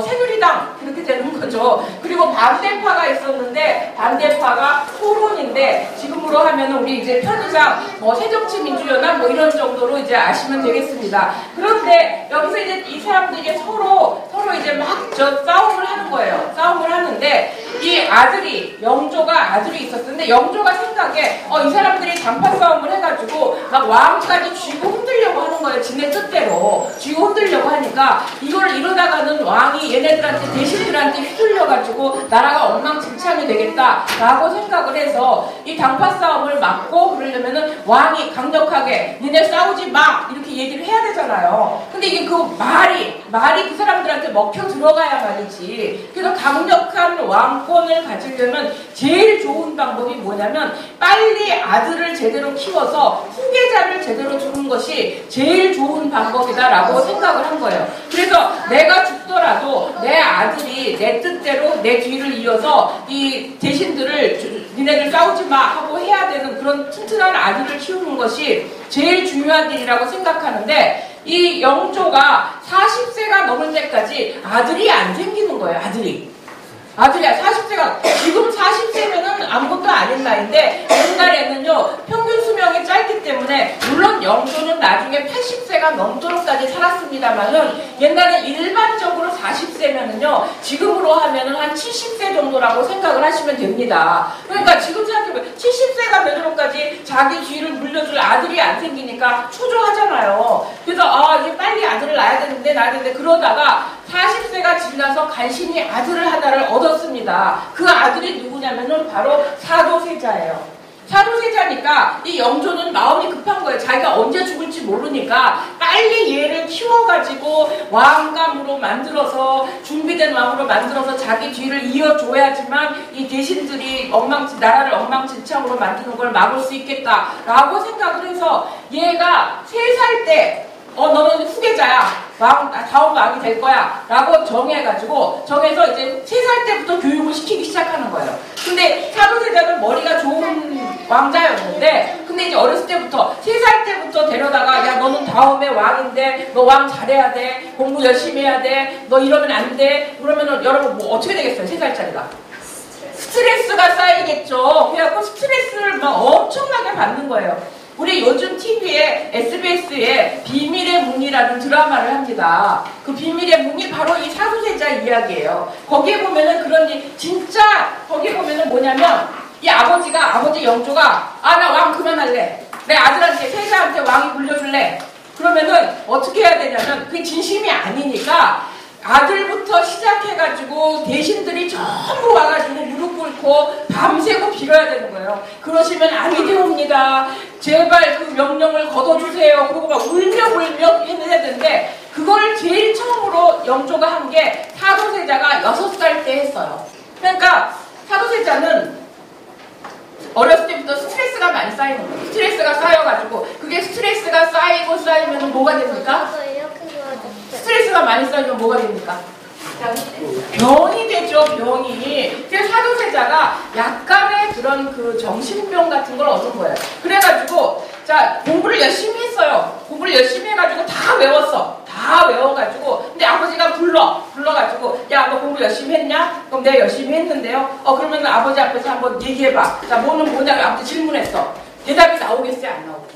새누리당 그렇게 되는 거죠. 그리고 반대파가 있었는데 반대파가 토론인데 지금으로 하면은 우리 이제 편의상 새정치민주연합 이런 정도로 이제 아시면 되겠습니다. 그런데 여기서 이제 이 사람들이 서로 이제 막 싸움을 하는 거예요. 싸움을 하는데 이 영조가 아들이 있었는데 영조가 생각에 이 사람들이 당파 싸움을 해가지고 막 왕까지 쥐고 흔들려고 하는 거예요. 지네 뜻대로 쥐고 흔들려고 하니까 이러다가는 왕이 얘네들한테 대신들한테 휘둘려가지고 나라가 엉망진창이 되겠다라고 생각을 해서 이 당파 싸움을 막고 그러려면은 왕이 강력하게 니네 싸우지 마 이렇게 얘기를 해야 되잖아요. 근데 이게 그 말이 그 사람들한테 먹혀 들어가야 말이지. 그래서 강력한 왕권을 가지려면 제일 좋은 방법이 뭐냐면 빨리 아들을 제대로 키워서 후계자를 제대로 두는 것이 제일 좋은 방법이다라고 생각을 한 거예요. 그래서 내가 죽더라도 내 아들이 내 뜻대로 내 뒤를 이어서 이 대신들을 니네들 싸우지 마 하고 해야 되는 그런 튼튼한 아들을 키우는 것이 제일 중요한 일이라고 생각하는데 이 영조가 40세가 넘을 때까지 아들이 안 생기는 거예요. 아들이야. 40세가 지금 40세면은 아무것도 아닌 나이인데 옛날에는요 평균 수명이 짧기 때문에 물론 영조는 나중에 80세가 넘도록까지 살았습니다만은 옛날에 일반적으로 40세면은요 지금으로 하면은 한 70세 정도라고 생각을 하시면 됩니다. 그러니까 지금 생각해보면 70세가 되도록까지 자기 뒤를 물려줄 아들이 안 생기니까 초조하잖아요. 그래서 이제 빨리 아들을 낳아야 되는데 그러다가 40세가 지나서 간신히 아들을 하나를 얻었습니다. 그 아들이 누구냐면은 바로 사도세자예요. 사도세자니까 이 영조는 마음이 급한 거예요. 자기가 언제 죽을지 모르니까 빨리 얘를 키워가지고 왕감으로 만들어서 준비된 왕으로 만들어서 자기 뒤를 이어줘야지만 이 대신들이 나라를 엉망진창으로 만드는 걸 막을 수 있겠다라고 생각을 해서 얘가 3살 때 너는 후계자야. 다음 왕이 될 거야. 라고 정해서 이제 3살 때부터 교육을 시키기 시작하는 거예요. 근데 사도세자는 머리가 좋은 왕자였는데, 근데 이제 어렸을 때부터, 3살 때부터 데려다가, 야, 너는 다음에 왕인데, 너 왕 잘해야 돼. 공부 열심히 해야 돼. 너 이러면 안 돼. 그러면은 여러분 어떻게 되겠어요? 3살짜리가. 스트레스가 쌓이겠죠. 그래갖고 스트레스를 막 엄청나게 받는 거예요. 우리 요즘 TV에 SBS에 비밀의 문이라는 드라마를 합니다. 그 비밀의 문이 바로 이 사도세자 이야기예요. 거기에 보면은 거기에 보면은 뭐냐면 아버지 영조가 나 왕 그만할래. 내 아들한테 세자한테 왕이 물려줄래. 그러면은 어떻게 해야 되냐면 그게 진심이 아니니까 아들부터 시작해가지고 대신들이 전부 와가지고 무릎 꿇고 밤새고 빌어야 되는 거예요. 그러시면 아니 되옵니다. 제발 그 명령을 거둬주세요. 그러고 막 울며 해야 되는데 그걸 제일 처음으로 영조가 한 게 사도세자가 6살 때 했어요. 그러니까 사도세자는 어렸을 때부터 스트레스가 많이 쌓이는 거예요. 스트레스가 쌓여가지고 그게 스트레스가 쌓이면 뭐가 됩니까? 스트레스가 많이 쌓이면 뭐가 됩니까? 병이 되죠, 병이. 그래서 사도세자가 약간의 그런 그 정신병 같은 걸 얻은 거예요. 그래가지고, 자, 공부를 열심히 했어요. 공부를 열심히 해가지고 다 외웠어. 다 외워가지고. 근데 아버지가 불러가지고, 야, 너 공부 열심히 했냐? 그럼 내가 열심히 했는데요. 그러면 아버지 앞에서 한번 얘기해봐. 자, 뭐는 뭐냐고 아버지 질문했어. 대답이 나오겠어요, 안 나오겠어요?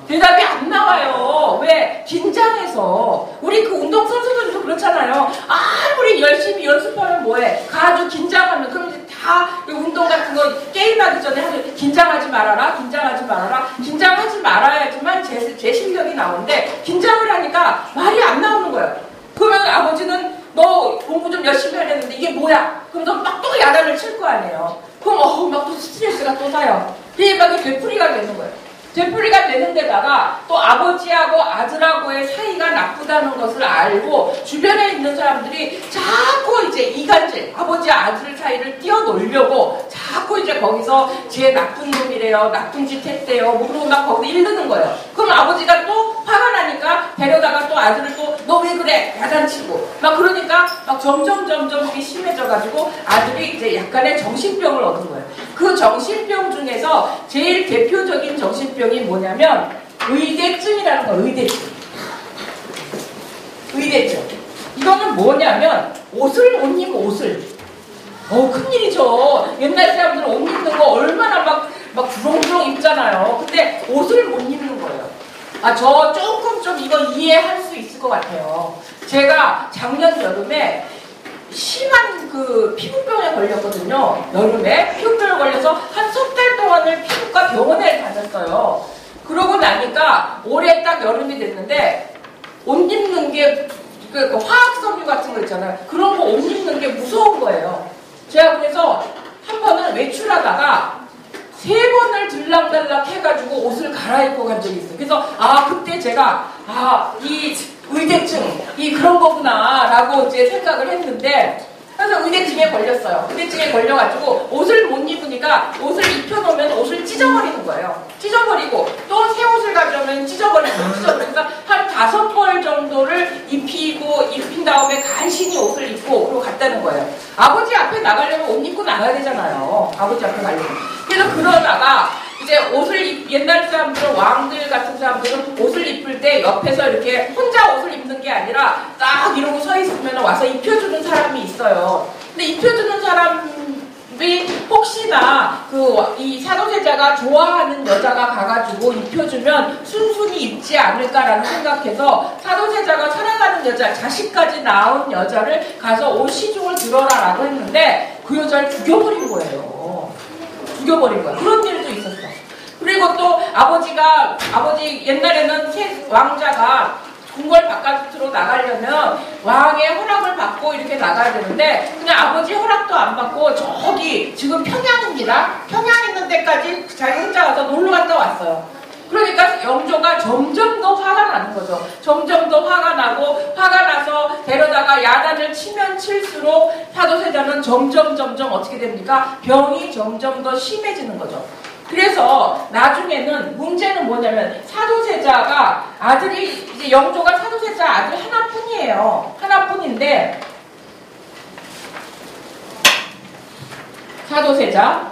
대답이 안 나와요. 왜? 긴장해서. 우리 그 운동선수들도 그렇잖아요. 아무리 열심히 연습하면 뭐해? 가지고 긴장하면, 그럼 이제 다 운동 같은 거 게임하기 전에 하면 긴장하지 말아라, 긴장하지 말아라. 긴장하지 말아야지만 제 실력이 나오는데, 긴장을 하니까 말이 안 나오는 거예요. 그러면 아버지는 너 공부 좀 열심히 하려는데 이게 뭐야? 그럼 너 막 또 야단을 칠 거 아니에요. 그럼 막 또 스트레스가 또 쌓여. 그게 막 되풀이가 되는 거예요. 되풀이가 되는 데다가 또 아버지하고 아들하고의 사이가 나쁘다는 것을 알고 주변에 있는 사람들이 자꾸 이제 이간질, 아버지와 아들 사이를 뛰어놀려고 자꾸 이제 거기서 쟤 나쁜 놈이래요, 나쁜 짓 했대요, 뭐 그러고 막 거기서 일르는 거예요. 그럼 아버지가 또 화가 나니까 데려다가 또 아들을 또 너 왜 그래? 야단치고 막 그러니까 막 점점 이게 심해져가지고 아들이 이제 약간의 정신병을 얻은 거예요. 그 정신병 중에서 제일 대표적인 정신병이 뭐냐면 의대증이라는 거예요. 의대증. 이거는 뭐냐면 옷을 못 입고 옷을. 큰일이죠. 옛날 사람들은 옷 입는 거 얼마나 막 주렁주렁 입잖아요. 근데 옷을 못 입는 거예요. 저 조금 좀 이거 이해할 수 있을 것 같아요. 제가 작년 여름에 심한 그 피부병에 걸렸거든요. 여름에 피부병에 걸려서 한 석 달 동안을 피부과 병원에 다녔어요. 그러고 나니까 올해 딱 여름이 됐는데 옷 입는 게 그 화학섬유 같은 거 있잖아요. 그런 거 옷 입는 게 무서운 거예요. 제가 그래서 한 번은 외출하다가 3번을 들락달락 해가지고 옷을 갈아입고 간 적이 있어요. 그래서 그때 제가 이 의대증 그런 거구나 라고 이제 생각을 했는데, 그래서 의대증에 걸렸어요. 의대증에 걸려가지고 옷을 못 입으니까 옷을 입혀놓으면 옷을 찢어버리는 거예요. 찢어버리고 또 새 옷을 가져오면 찢어버리고 그래서 한 5벌 정도를 입힌 다음에 간신히 옷을 입고 그리고 갔다는 거예요. 아버지 앞에 나가려면 옷 입고 나가야 되잖아요. 아버지 앞에 가려면. 그래서 그러다가 이제 옛날 사람들은, 왕들 같은 사람들은 옷을 입을 때 옆에서 이렇게 혼자 옷을 입는 게 아니라 딱 이러고 서 있으면 와서 입혀주는 사람이 있어요. 근데 입혀주는 사람이 혹시나 이 사도세자가 좋아하는 여자가 가가지고 입혀주면 순순히 입지 않을까라는 생각해서 사도세자가 사랑하는 여자, 자식까지 낳은 여자를 가서 옷 시중을 들어라라고 했는데 그 여자를 죽여버린 거예요. 죽여버린 거야. 그런 일도 있었어. 그리고 또 아버지 옛날에는 왕자가 궁궐 바깥으로 나가려면 왕의 허락을 받고 이렇게 나가야 되는데 그냥 아버지 허락도 안 받고 저기 지금 평양 있는 데까지 자기 혼자 가서 놀러 갔다 왔어요. 그러니까 영조가 점점 더 화가 나는 거죠. 점점 더 화가 나서 데려다가 야단을 치면 칠수록 사도세자는 점점 어떻게 됩니까? 병이 점점 더 심해지는 거죠. 그래서 나중에는 문제는 뭐냐면 사도세자가 아들이 이제 영조가 사도세자 아들 하나뿐이에요. 하나뿐인데 사도세자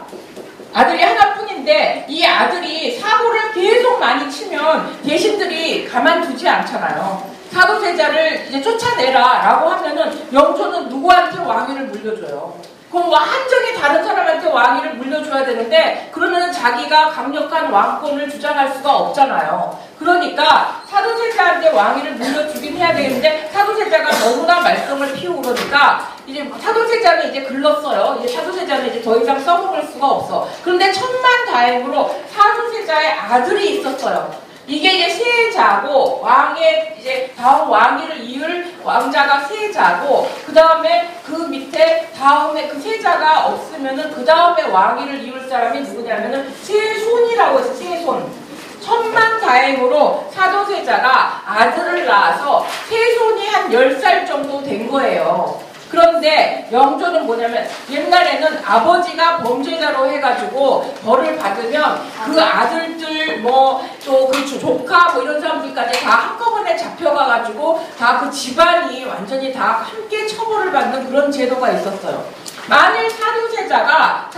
아들이 하나뿐인데 이 아들이 사고를 계속 많이 치면 대신들이 가만두지 않잖아요. 사도세자를 이제 쫓아내라라고 하면은 영조는 누구한테 왕위를 물려줘요. 그럼 완전히 다른 사람한테 왕위를 물려줘야 되는데 그러면 자기가 강력한 왕권을 주장할 수가 없잖아요. 그러니까 사도세자한테 왕위를 물려주긴 해야 되는데 사도세자가 너무나 말썽을 피우고 그러니까 이제 사도세자는 이제 글렀어요. 이제 사도세자는 이제 더 이상 써먹을 수가 없어. 그런데 천만다행으로 사도세자의 아들이 있었어요. 이게 이제 세자고 왕의 이제 다음 왕위를 이을 왕자가 세자고 그 다음에 그 밑에 다음에 그 세자가 없으면은 그 다음에 왕위를 이을 사람이 누구냐면은 세손이라고 해서 세손. 천만다행으로 사도세자 사도세자가 아들을 낳아서 세손이 한 10살 정도 된 거예요. 그런데 영조는 뭐냐면 옛날에는 아버지가 범죄자로 해가지고 벌을 받으면 그 아들들 뭐 또 그 조카 뭐 이런 사람들까지 다 한꺼번에 잡혀가가지고 다 그 집안이 완전히 다 함께 처벌을 받는 그런 제도가 있었어요. 만일 사도세자가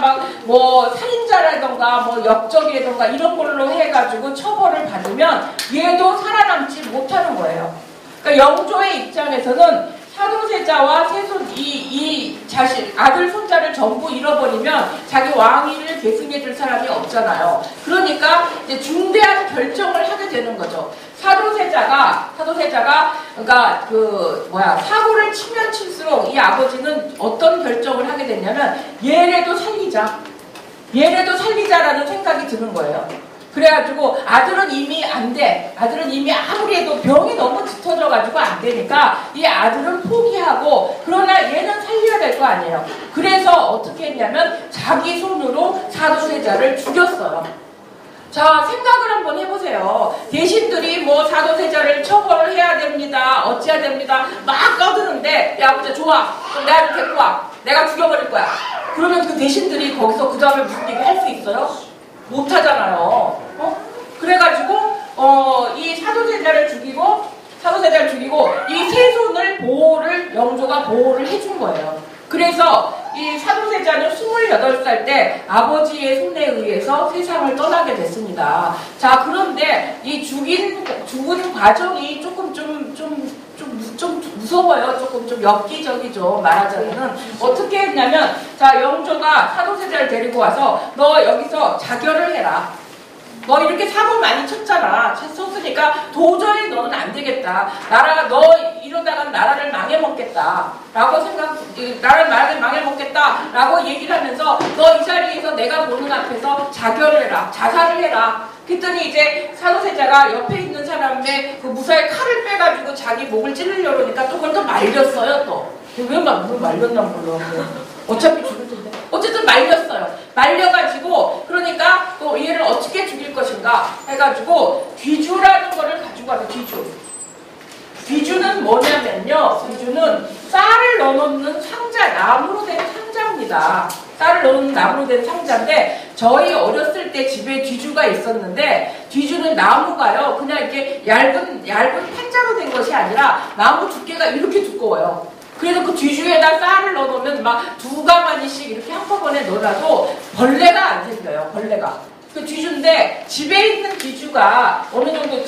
막 뭐 살인자라던가 뭐 역적이라던가 이런 걸로 해가지고 처벌을 받으면 얘도 살아남지 못하는 거예요. 그러니까 영조의 입장에서는 사도세자와 세손 이 자식 아들 손자를 전부 잃어버리면 자기 왕위를 계승해줄 사람이 없잖아요. 그러니까 이제 중대한 결정을 하게 되는 거죠. 사도세자가 그러니까 사고를 치면 칠수록 이 아버지는 어떤 결정을 하게 됐냐면 얘라도 살리자라는 생각이 드는 거예요. 그래가지고 아들은 이미 안 돼. 아들은 이미 아무리 해도 병이 너무 짙어져가지고 안 되니까 이 아들은 포기하고 그러나 얘는 살려야 될 거 아니에요. 그래서 어떻게 했냐면 자기 손으로 사도세자를 죽였어요. 자, 생각을 한번 해보세요. 대신들이 뭐 사도세자를 처벌을 해야 됩니다. 어찌해야 됩니다. 막 떠드는데 야, 아버지 좋아. 그럼 내가 좀 데리고 와. 내가 죽여버릴 거야. 그러면 그 대신들이 거기서 그 다음에 무슨 얘기 할 수 있어요? 못하잖아요. 그래가지고 이 사도세자를 죽이고 이 세손을 영조가 보호를 해준 거예요. 그래서 이 사도세자는 28살 때 아버지의 손에 의해서 세상을 떠나게 됐습니다. 자, 그런데 이 죽은 과정이 조금 좀 무서워요. 조금 좀 엽기적이죠. 말하자면은 어떻게 했냐면, 자, 영조가 사도세자를 데리고 와서 너 여기서 자결을 해라. 너 이렇게 사고 많이 쳤잖아. 쳤으니까 도저히 너는 안 되겠다. 너 이러다가 나라를 망해먹겠다. 나라를 망해먹겠다. 라고 얘기를 하면서 너 이 자리에서 내가 보는 앞에서 자결을 해라. 자살을 해라. 그랬더니 이제 사도세자가 옆에 있는 사람의 그 무사히 칼을 빼가지고 자기 목을 찌르려고 그러니까 또 그걸 또 말렸어요, 또. 왜 말렸나 몰라. 어차피 죽을 텐데. 어쨌든 말렸어요. 말려가지고, 그러니까 또 얘를 어떻게 죽일 것인가 해가지고, 귀주라는 거를 가지고 와서 귀주는 뭐냐면요. 귀주는 쌀을 넣어놓는 상자, 나무로 된 상자입니다. 쌀을 넣어놓는 나무로 된 상자인데, 저희 어렸을 때 집에 뒤주가 있었는데, 뒤주는 나무가요, 그냥 이렇게 얇은 판자로 된 것이 아니라, 나무 두께가 이렇게 두꺼워요. 그래서 그 뒤주에다 쌀을 넣어놓으면 막 2가마니씩 이렇게 한꺼번에 넣어놔도 벌레가 안 생겨요, 벌레가. 그 뒤주인데, 집에 있는 뒤주가 어느 정도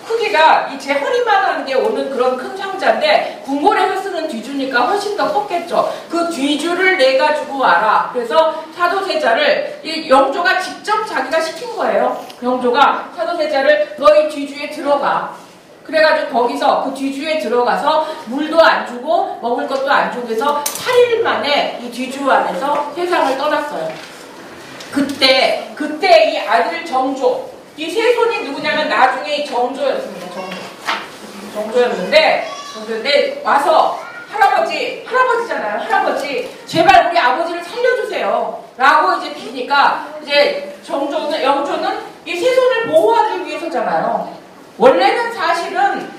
크기가 제 허리만한 게 오는 그런 큰 상자인데, 궁궐에서 쓰는 뒤주니까 훨씬 더 컸겠죠. 그 뒤주를 내가지고 와라. 그래서 사도세자를, 이 영조가 직접 자기가 시킨 거예요. 영조가 사도세자를 너희 뒤주에 들어가. 그래가지고 거기서 그 뒤주에 들어가서 물도 안 주고 먹을 것도 안 주고 해서 8일 만에 이 뒤주 안에서 세상을 떠났어요. 그때 이 아들 정조, 이 세손이 누구냐면 나중에 정조였습니다. 정조였는데 와서 할아버지잖아요. 할아버지, 제발 우리 아버지를 살려주세요. 라고 이제 비니까 이제 영조는 이 세손을 보호하기 위해서잖아요. 원래는 사실은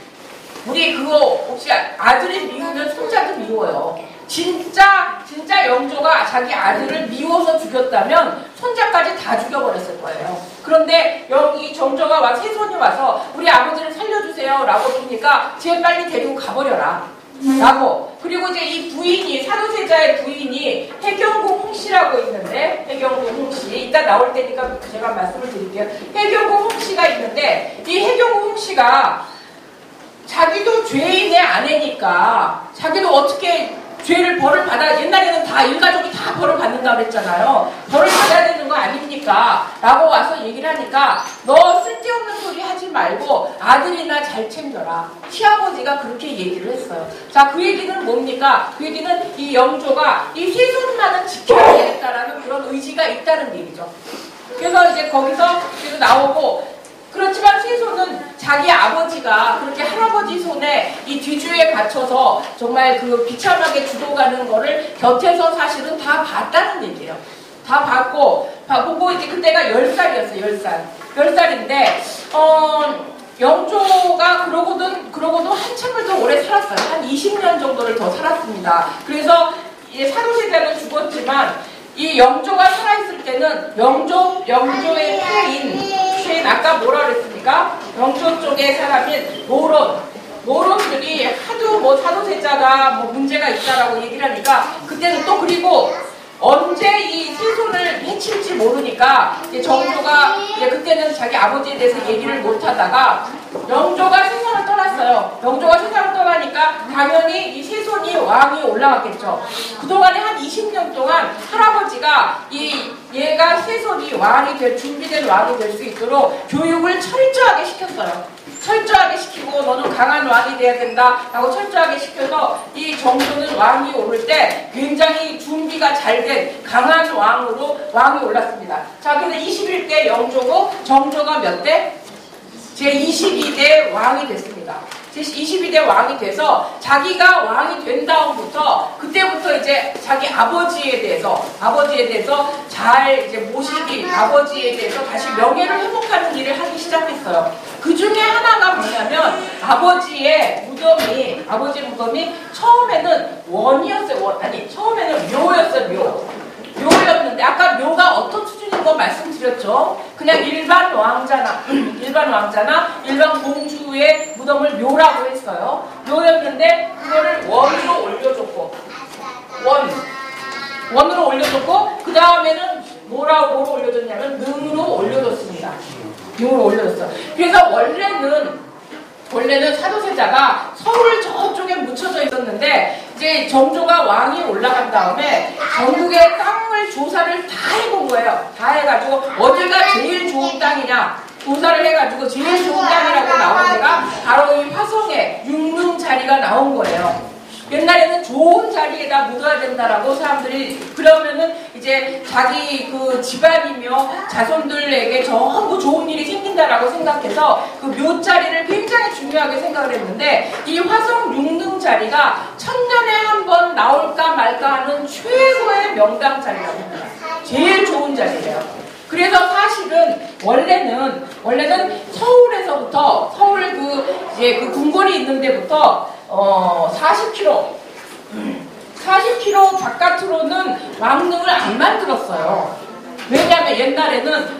우리 혹시 아들이 미우면 손자도 미워요. 진짜 영조가 자기 아들을 미워서 죽였다면 손자까지 다 죽여버렸을 거예요. 그런데 여기 정조가 세손이 와서 우리 아버지를 살려주세요 라고 그러니까 쟤 빨리 데리고 가버려라 라고. 그리고 이제 이 부인이, 사도세자의 부인이 해경궁 홍씨라고 있는데, 해경궁 홍씨, 이따 나올 때니까 제가 말씀을 드릴게요. 해경궁 홍씨가 있는데, 이 해경궁 홍씨가 자기도 죄인의 아내니까 자기도 어떻게 벌을 받아, 옛날에는 다 일가족이 다 벌을 받는다고 그랬잖아요. 벌을 받아야 되는 거 아닙니까? 라고 와서 얘기를 하니까 너 쓸데없는 소리 하지 말고 아들이나 잘 챙겨라. 시아버지가 그렇게 얘기를 했어요. 자, 그 얘기는 뭡니까? 그 얘기는 이 영조가 이 세손만은 지켜야 되겠다라는 그런 의지가 있다는 얘기죠. 그래서 이제 거기서 나오고, 그렇지만 세손은 자기 아버지가 그렇게 할아버지 손에 이 뒤주에 갇혀서 정말 그 비참하게 죽어가는 거를 곁에서 사실은 다 봤다는 얘기예요. 다 보고 이제 그때가 10살이었어요, 10살. 10살인데, 영조가 그러고도 한참을 더 오래 살았어요. 한 20년 정도를 더 살았습니다. 그래서 사도세자는 죽었지만 이 영조가 살아있을 때는 영조의 폐인 아까 뭐라 그랬습니까? 영조 쪽의 사람인 노론들이 하도 뭐 사도세자가 뭐 문제가 있다라고 얘기를 하니까 그때는 또 그리고 언제 이 세손을 해칠지 모르니까 이제 정조가 이제 그때는 자기 아버지에 대해서 얘기를 못 하다가 영조가 세상을 떠났어요. 영조가 세상을 떠나니까 당연히 이 세손이 왕이 올라갔겠죠. 그동안에 한 20년 동안 할아버지가 얘가 세손이 준비된 왕이 될 수 있도록 교육을 철저하게 시켰어요. 철저하게 시키고 너는 강한 왕이 돼야 된다 라고 철저하게 시켜서 이 정조는 왕이 오를 때 굉장히 준비가 잘 된 강한 왕이 올랐습니다. 자, 그래서 21대 영조고 정조가 몇 대? 제22대 왕이 됐습니다. 제22대 왕이 돼서 자기가 왕이 된 다음부터 그때부터 이제 자기 아버지에 대해서 잘 이제 모시기, 아버지에 대해서 다시 명예를 회복하는 일을 하기 시작했어요. 그 중에 하나가 뭐냐면 아버지의 무덤이 처음에는 원이었어요. 처음에는 묘였어요. 묘였는데 아까 묘가 어떤 수준인 거 말씀드렸죠. 그냥 일반 왕자나 일반 공주의 무덤을 묘라고 했어요. 묘였는데 그거를 원으로 올려줬고 원으로 올려줬고 그 다음에는 뭐로 올려줬냐면 능으로 올려줬습니다. 능으로 올려줬어요. 그래서 원래는 사도세자가 서울 저쪽에 묻혀져 있었는데 이제 정조가 왕이 올라간 다음에 전국의 땅을 조사를 다 해본 거예요. 다 해가지고 어디가 제일 좋은 땅이냐 조사를 해가지고 제일 좋은 땅이라고 나온 데가 바로 이 화성의 육릉 자리가 나온 거예요. 옛날에는 좋은 자리에다 묻어야 된다라고 사람들이 그러면은 이제 자기 그 집안이며 자손들에게 전부 좋은 일이 생긴다라고 생각해서 그 묘자리를 굉장히 중요하게 생각을 했는데 이 화성 육릉 자리가 천년에 한 번 나올까 말까 하는 최고의 명당 자리라고 합니다. 제일 좋은 자리래요. 그래서 사실은 원래는 서울에서부터 서울 그 궁궐이 있는 데부터 40km 바깥으로는 왕릉을 안 만들었어요.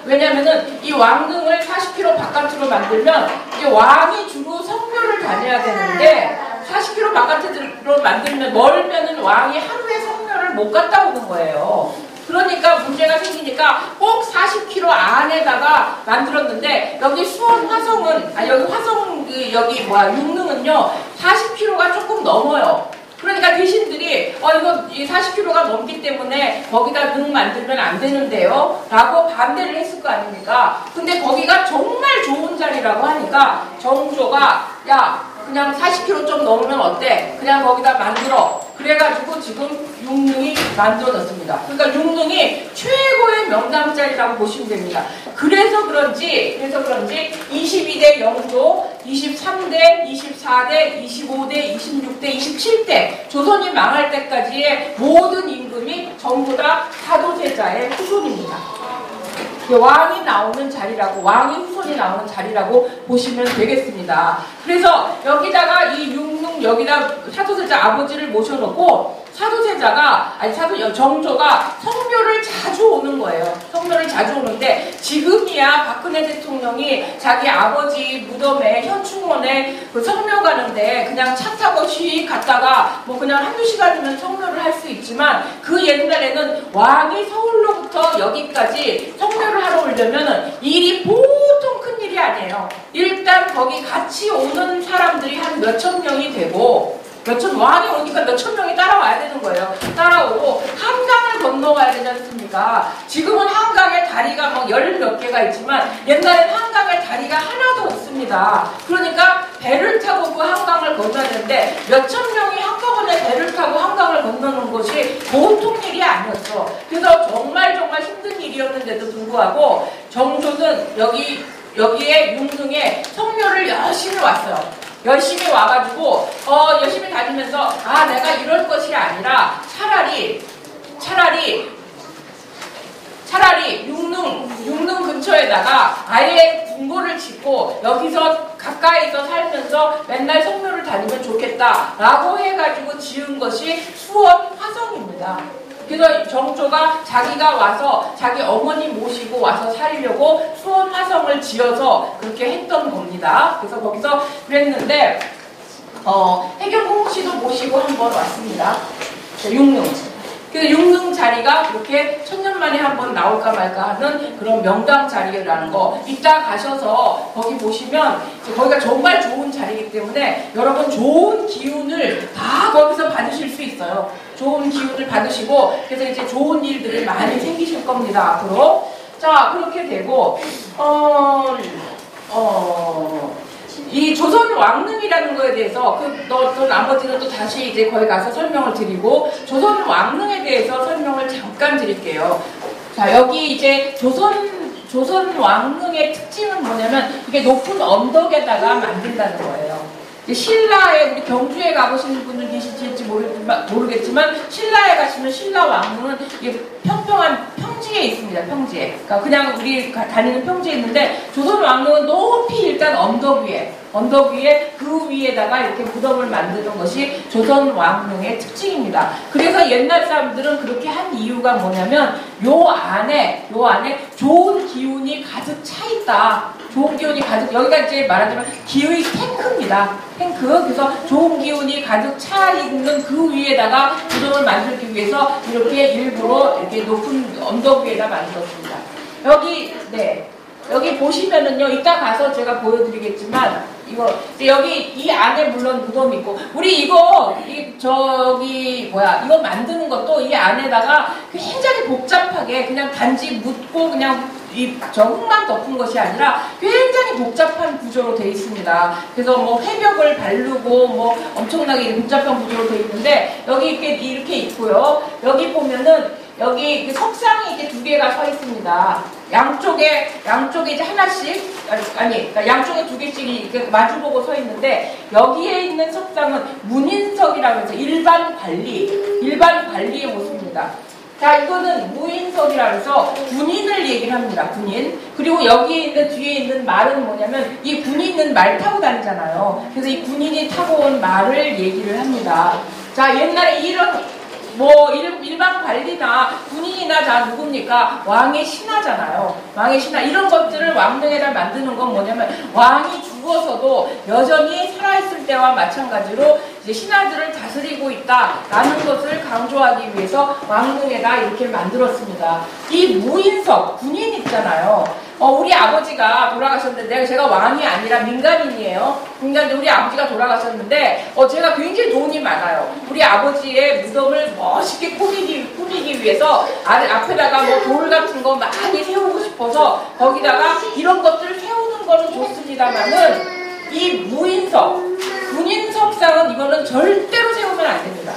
왜냐면은 이 왕릉을 40km 바깥으로 만들면 이제 왕이 주로 성묘를 다녀야 되는데 40km 바깥으로 만들면 멀면은 왕이 하루에 성묘를 못 갔다 오는 거예요. 그러니까 문제가 생기니까 꼭 40km 안에다가 만들었는데 여기 수원 화성은 육릉은요 40km가 조금 넘어요. 그러니까 대신들이 이거 40km가 넘기 때문에 거기다 능 만들면 안 되는데요 라고 반대를 했을 거 아닙니까? 근데 거기가 정말 좋은 자리라고 하니까 정조가 그냥 40km 좀 넘으면 어때? 그냥 거기다 만들어. 그래가지고 지금 육릉이 만들어졌습니다. 그러니까 육릉이 최고의 명당자리라고 보시면 됩니다. 그래서 그런지 22대 영조, 23대, 24대, 25대, 26대, 27대 조선이 망할 때까지의 모든 임금이 전부 다 사도세자의 후손입니다. 왕이 나오는 자리라고, 왕이 후손이 나오는 자리라고 보시면 되겠습니다. 그래서 여기다가 이 육릉, 여기다 사도세자 아버지를 모셔놓고 정조가 성묘를 자주 오는 거예요. 성묘를 자주 오는데 지금이야 박근혜 대통령이 자기 아버지 무덤에 현충원에 그 성묘 가는데 그냥 차 타고 휙 갔다가 뭐 그냥 한두 시간이면 성묘를 할 수 있지만 그 옛날에는 왕이 서울로부터 여기까지 성묘를 하러 오려면 일이 보통 큰 일이 아니에요. 일단 거기 같이 오는 사람들이 한 몇천 명이 되고 왕이 오니까 몇천 명이 따라와야 되는 거예요. 따라오고 한강을 건너가야 되지 않습니까? 지금은 한강에 다리가 막 10몇 개가 있지만 옛날엔 한강에 다리가 하나도 없습니다. 그러니까 배를 타고 그 한강을 건너야 되는데 몇천 명이 한꺼번에 배를 타고 한강을 건너는 것이 보통 일이 아니었어. 그래서 정말 힘든 일이었는데도 불구하고 정조는 여기에 육릉에 성묘를 열심히 왔어요. 열심히 와가지고 열심히 다니면서 내가 이럴 것이 아니라 차라리 차라리 육릉 근처에다가 아예 궁궐을 짓고 여기서 가까이서 살면서 맨날 성묘를 다니면 좋겠다라고 해가지고 지은 것이 수원 화성입니다. 그래서 정조가 자기가 와서 자기 어머니 모시고 와서 살려고 수원 화성을 지어서 그렇게 했던 겁니다. 그래서 거기서 그랬는데 해경궁 씨도 모시고 한번 왔습니다. 육릉. 그래서 육릉 자리가 그렇게 천년 만에 한번 나올까 말까 하는 그런 명당 자리라는 거. 이따 가셔서 거기 보시면 거기가 정말 좋은 자리이기 때문에 여러분 좋은 기운을 다 거기서 받으실 수 있어요. 좋은 기운을 받으시고 그래서 이제 좋은 일들이 많이 생기실 겁니다. 앞으로. 자, 그렇게 되고 이 조선 왕릉이라는 거에 대해서 또 나머지는 또 다시 이제 거기 가서 설명을 드리고 조선 왕릉에 대해서 설명을 잠깐 드릴게요. 자, 여기 이제 조선 왕릉의 특징은 뭐냐면 이게 높은 언덕에다가 만든다는 거예요. 신라에 우리 경주에 가보시는 분들 계실지 모르겠지만 신라에 가시면 신라 왕릉은 이게 평평한 평지에 있습니다. 평지에. 그러니까 그냥 우리 다니는 평지에 있는데 조선 왕릉은 높이 일단 언덕 위에 그 위에다가 이렇게 무덤을 만드는 것이 조선 왕릉의 특징입니다. 그래서 옛날 사람들은 그렇게 한 이유가 뭐냐면 요 안에 좋은 기운이 가득 차 있다. 좋은 기운이 가득, 여기가 이제 말하자면 기의 탱크입니다. 탱크. 그래서 좋은 기운이 가득 차 있는 그 위에다가 무덤을 만들기 위해서 이렇게 일부러 이렇게 높은 언덕 위에다 만들었습니다. 여기 보시면은요, 이따 가서 제가 보여드리겠지만, 여기 이 안에 물론 무덤이 있고, 우리 이거 만드는 것도 이 안에다가 굉장히 복잡하게 그냥 단지 묻고 그냥 흙만 덮은 것이 아니라 굉장히 복잡한 구조로 되어 있습니다. 그래서 뭐 회벽을 바르고 뭐 엄청나게 복잡한 구조로 되어 있는데, 여기 이렇게 있고요. 여기 보면은 여기 그 석상이 이제 두 개가 서 있습니다. 양쪽에 이제 하나씩, 그러니까 양쪽에 두 개씩 이렇게 마주보고 서 있는데, 여기에 있는 석상은 문인석이라고 해서 일반 관리의 모습입니다. 자, 이거는 무인석이라고 해서 군인을 얘기를 합니다. 군인. 그리고 여기에 있는 뒤에 있는 말은 뭐냐면 이 군인은 말 타고 다니잖아요. 그래서 이 군인이 타고 온 말을 얘기를 합니다. 자, 옛날에 일반 관리나 군인이나 다 누굽니까? 왕의 신하잖아요. 왕의 신하. 이런 것들을 왕릉에다 만드는 건 뭐냐면 왕이 죽어서도 여전히 살아있을 때와 마찬가지로 이제 신하들을 다스리고 있다라는 것을 강조하기 위해서 왕릉에다 이렇게 만들었습니다. 이 무인석, 군인 있잖아요. 우리 아버지가 돌아가셨는데, 제가 왕이 아니라 민간인이에요. 우리 아버지가 돌아가셨는데, 제가 굉장히 돈이 많아요. 우리 아버지의 무덤을 멋있게 꾸미기 위해서 앞에다가 뭐 돌 같은 거 많이 세우고 싶어서 거기다가 이런 것들을 세우는 거는 좋습니다만은 이 무인석, 군인석상은 이거는 절대로 세우면 안 됩니다.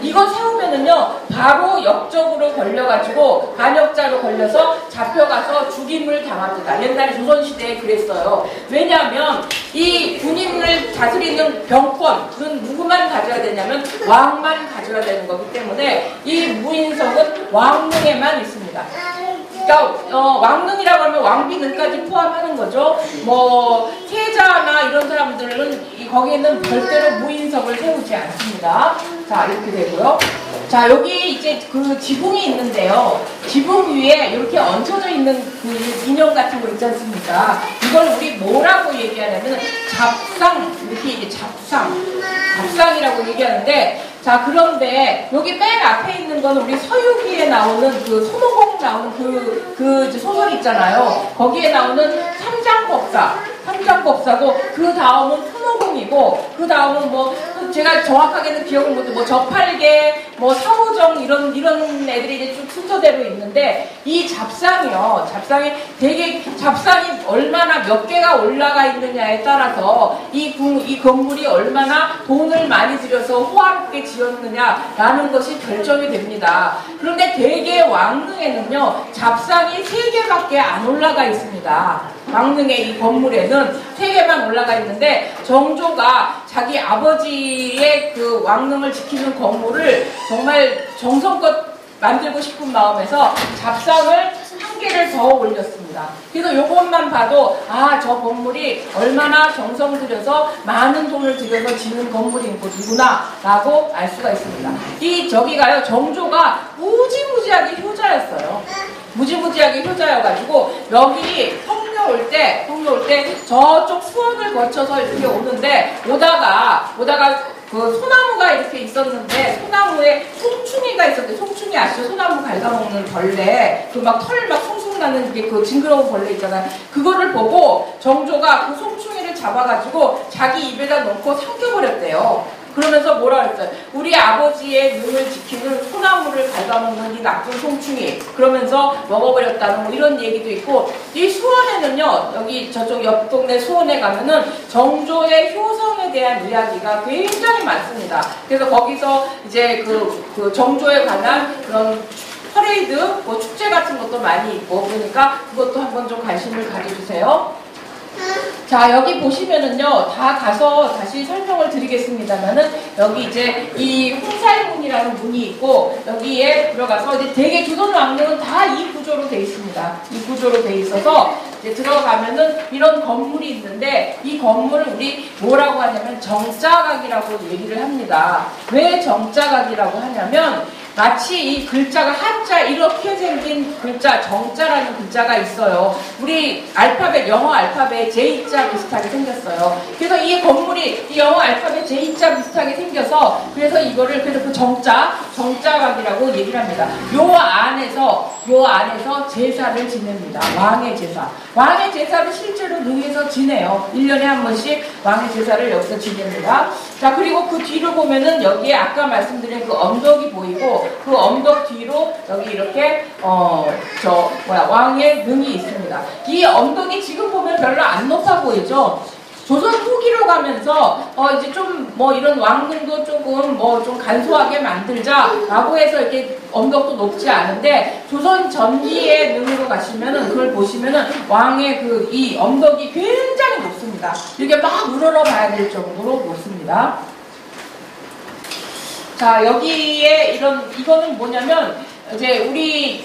이거 세우면은요, 바로 역적으로 걸려가지고, 반역자로 걸려서 잡혀가서 죽임을 당합니다. 옛날에 조선시대에 그랬어요. 왜냐하면, 이 군인을 다스리는 병권은 누구만 가져야 되냐면, 왕만 가져야 되는 거기 때문에, 이 무인석은 왕릉에만 있습니다. 그러니까 왕릉이라고 하면 왕비능까지 포함하는 거죠. 뭐 세자나 이런 사람들은 거기에는 절대로 무인석을 세우지 않습니다. 자, 이렇게 되고요. 자, 여기 이제 그 지붕이 있는데요. 지붕 위에 이렇게 얹혀져 있는 그 인형 같은 거 있지 않습니까? 이걸 우리 뭐라고 얘기하냐면 잡상, 이렇게 이게 잡상이라고 얘기하는데, 자, 그런데 여기 맨 앞에 있는 거는 우리 서유기에 나오는 그 손오공 나오는 그 소설 있잖아요. 거기에 나오는 삼장법사고, 그 다음은 손오공이고, 그 다음은 뭐 제가 정확하게는 기억을 못해, 뭐 저팔계, 뭐 사오정 이런 애들이 이제 쭉 순서대로 있는데, 이 잡상이 얼마나 몇 개가 올라가 있느냐에 따라서 이 건물이 얼마나 돈을 많이 들여서 호화롭게 지었느냐라는 것이 결정이 됩니다. 그런데 대개 왕릉에는요, 잡상이 3개밖에 안 올라가 있습니다. 왕릉의 이 건물에는 3개만 올라가 있는데, 정조가 자기 아버지의 그 왕릉을 지키는 건물을 정말 정성껏 만들고 싶은 마음에서 잡상을 한 개를 더 올렸습니다. 그래서 이것만 봐도 저 건물이 얼마나 정성 들여서 많은 돈을 들여서 지은 건물이구나 라고 알 수가 있습니다. 저기가요, 정조가 무지무지하게 효자였어요. 무지무지하게 효자여가지고 여기 성묘 올 때 저쪽 수원을 거쳐서 이렇게 오는데 오다가 그 소나무가 이렇게 있었는데 소나무에 송충이가 있었는데, 송충이 아시죠? 소나무 갉아먹는 벌레, 그 막 털 막 숭숭 나는 게 그 징그러운 벌레 있잖아요. 그거를 보고 정조가 그 송충이를 잡아가지고 자기 입에다 넣고 삼켜버렸대요. 그러면서 뭐라 그랬어요? 우리 아버지의 능을 지키는 소나무를 갉아먹는 이 나쁜 송충이, 그러면서 먹어버렸다는 뭐 이런 얘기도 있고, 이 수원에는요, 여기 저쪽 옆 동네 수원에 가면은 정조의 효성에 대한 이야기가 굉장히 많습니다. 그래서 거기서 이제 그 정조에 관한 그런 퍼레이드, 뭐 축제 같은 것도 많이 있고, 그러니까 그것도 한번 좀 관심을 가져주세요. 자, 여기 보시면은요, 다 가서 다시 설명을 드리겠습니다만은, 여기 이제 이 홍살문이라는 문이 있고, 여기에 들어가서 이제 대개 조선 왕릉은 다 이 구조로 돼 있습니다. 이 구조로 돼 있어서, 이제 들어가면은 이런 건물이 있는데, 이 건물을 우리 뭐라고 하냐면 정자각이라고 얘기를 합니다. 왜 정자각이라고 하냐면, 마치 이 글자가 한자 이렇게 생긴 글자, 정자라는 글자가 있어요. 우리 알파벳, 영어 알파벳 J자 비슷하게 생겼어요. 그래서 이 건물이 이 영어 알파벳 J자 비슷하게 생겨서, 그래서 이거를 그래서 그 정자각이라고 얘기를 합니다. 요 안에서 제사를 지냅니다. 왕의 제사. 왕의 제사를 실제로 능에서 지내요. 1년에 한 번씩 왕의 제사를 여기서 지냅니다. 자, 그리고 그 뒤로 보면은 여기에 아까 말씀드린 그 언덕이 보이고, 그 언덕 뒤로 여기 이렇게 왕의 능이 있습니다. 이 언덕이 지금 보면 별로 안 높아 보이죠? 조선 후기로 가면서 이제 좀 뭐 이런 왕릉도 조금 뭐 좀 간소하게 만들자라고 해서 이렇게 언덕도 높지 않은데, 조선 전기의 능으로 가시면은 그걸 보시면은 왕의 이 언덕이 굉장히 높습니다. 이렇게 막 우러러 봐야 될 정도로 높습니다. 자, 여기에 이거는 뭐냐면, 이제 우리,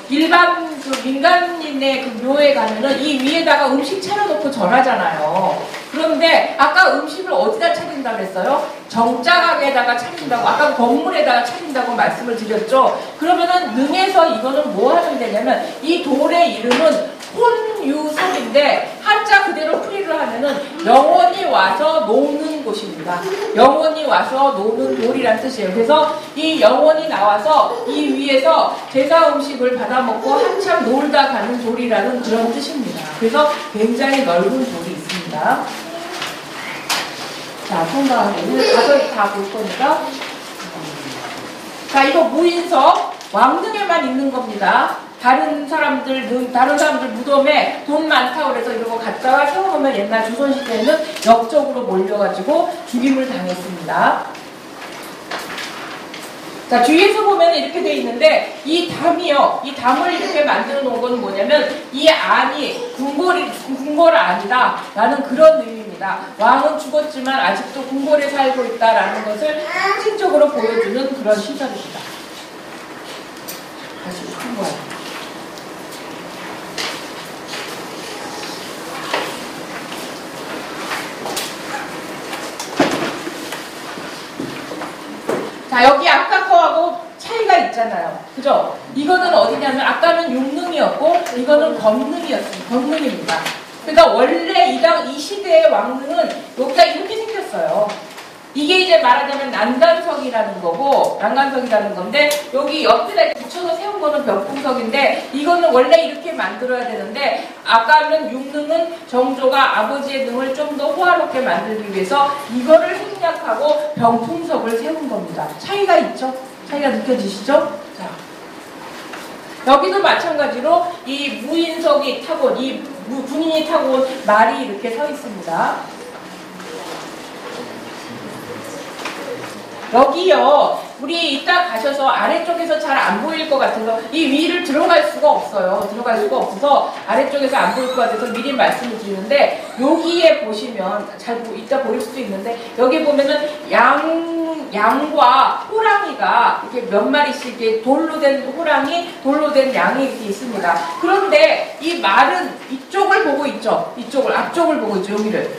일반 민간인의 그 묘에 가면은 이 위에다가 음식 차려놓고 절하잖아요. 그런데 아까 음식을 어디다 차린다고 했어요? 정자각에다가 차린다고, 아까 건물에다가 차린다고 말씀을 드렸죠. 그러면은 능에서 이거는 뭐 하는 데냐면, 이 돌의 이름은 혼유석인데 한자 그대로 풀이를 하면은 영원히 와서 노는 곳입니다. 영원히 와서 노는 돌이란 뜻이에요. 그래서 이 영원히 나와서 이 위에서 제사 음식을 받아먹고 한참 놀다 가는 돌이라는 그런 뜻입니다. 그래서 굉장히 넓은 돌이 있습니다. 자, 통과하면 가서 다 볼 거니까. 자, 이거 무인석 왕릉에만 있는 겁니다. 다른 사람들 무덤에 돈 많다고 그래서 이런 거 갖다가 세워놓으면 옛날 조선시대에는 역적으로 몰려가지고 죽임을 당했습니다. 자, 뒤에서 보면 이렇게 돼 있는데, 이 담이요, 이 담을 이렇게 만들어 놓은 건 뭐냐면, 이 안이 궁궐 안이다 라는 그런 의미입니다. 왕은 죽었지만 아직도 궁궐에 살고 있다라는 것을 상징적으로 보여주는 그런 시설입니다. 다시 궁궐. 자, 여기 아까 거하고 차이가 있잖아요. 그죠? 이거는 어디냐면, 아까는 육릉이었고, 이거는 건릉입니다. 그러니까 원래 이 시대의 왕릉은 여기가 이렇게 생겼어요. 이게 이제 말하자면 난간석이라는 건데, 여기 옆에다 이렇게 붙여서 세운 거는 벽궁석인데, 이거는 원래 이렇게 만들어야 되는데, 아까는 육릉은 정조가 아버지의 능을 좀 더 호화롭게 만들기 위해서 이거를 생략하고 병풍석을 세운 겁니다. 차이가 있죠? 차이가 느껴지시죠? 자, 여기도 마찬가지로 이 무인석이 타고 온, 이 군인이 타고 온 말이 이렇게 서 있습니다. 여기요, 우리 이따 가셔서 아래쪽에서 잘 안 보일 것 같아서 이 위를 들어갈 수가 없어요. 들어갈 수가 없어서 아래쪽에서 안 보일 것 같아서 미리 말씀을 드리는데, 여기에 보시면 이따 보일 수도 있는데, 여기 보면은 양과 호랑이가 이렇게 몇 마리씩 이렇게 돌로 된 호랑이, 돌로 된 양이 이렇게 있습니다. 그런데 이 말은 이쪽을 보고 있죠. 이쪽을, 앞쪽을 보고 있죠. 여기를.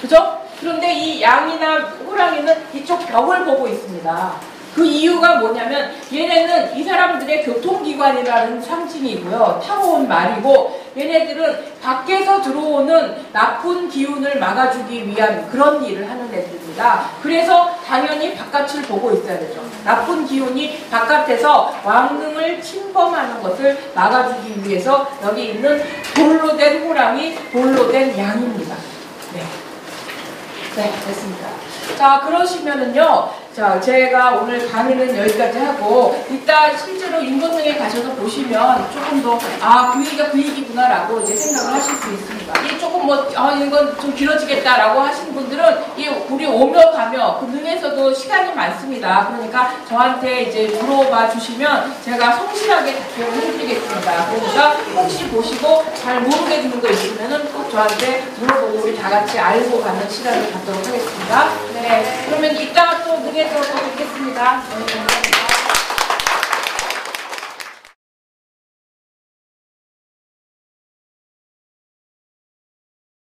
그죠? 그런데 이 양이나 호랑이는 이쪽 벽을 보고 있습니다. 그 이유가 뭐냐면 얘네는 이 사람들의 교통기관이라는 상징이고요. 타고 온 말이고, 얘네들은 밖에서 들어오는 나쁜 기운을 막아주기 위한 그런 일을 하는 애들입니다. 그래서 당연히 바깥을 보고 있어야 되죠. 나쁜 기운이 바깥에서 왕궁을 침범하는 것을 막아주기 위해서 여기 있는 돌로 된 호랑이, 돌로 된 양입니다. 네, 됐습니다. 자, 그러시면은요, 자, 제가 오늘 강의는 여기까지 하고, 이따 실제로 인권능에 가셔서 보시면 조금 더, 그 얘기가 그 얘기구나라고 이제 생각을 하실 수 있습니다. 이게 조금 이건 좀 길어지겠다라고 하시는 분들은, 우리 오며 가며, 그 능에서도 시간이 많습니다. 그러니까 저한테 이제 물어봐 주시면 제가 성실하게 답변을 해드리겠습니다. 그러니까 혹시 보시고 잘 모르게 되는 거 있으면은 꼭 저한테 물어보고 우리 다 같이 알고 가는 시간을 갖도록 하겠습니다. 네. 그러면 이따 또 능에서 또 뵙겠습니다. 네.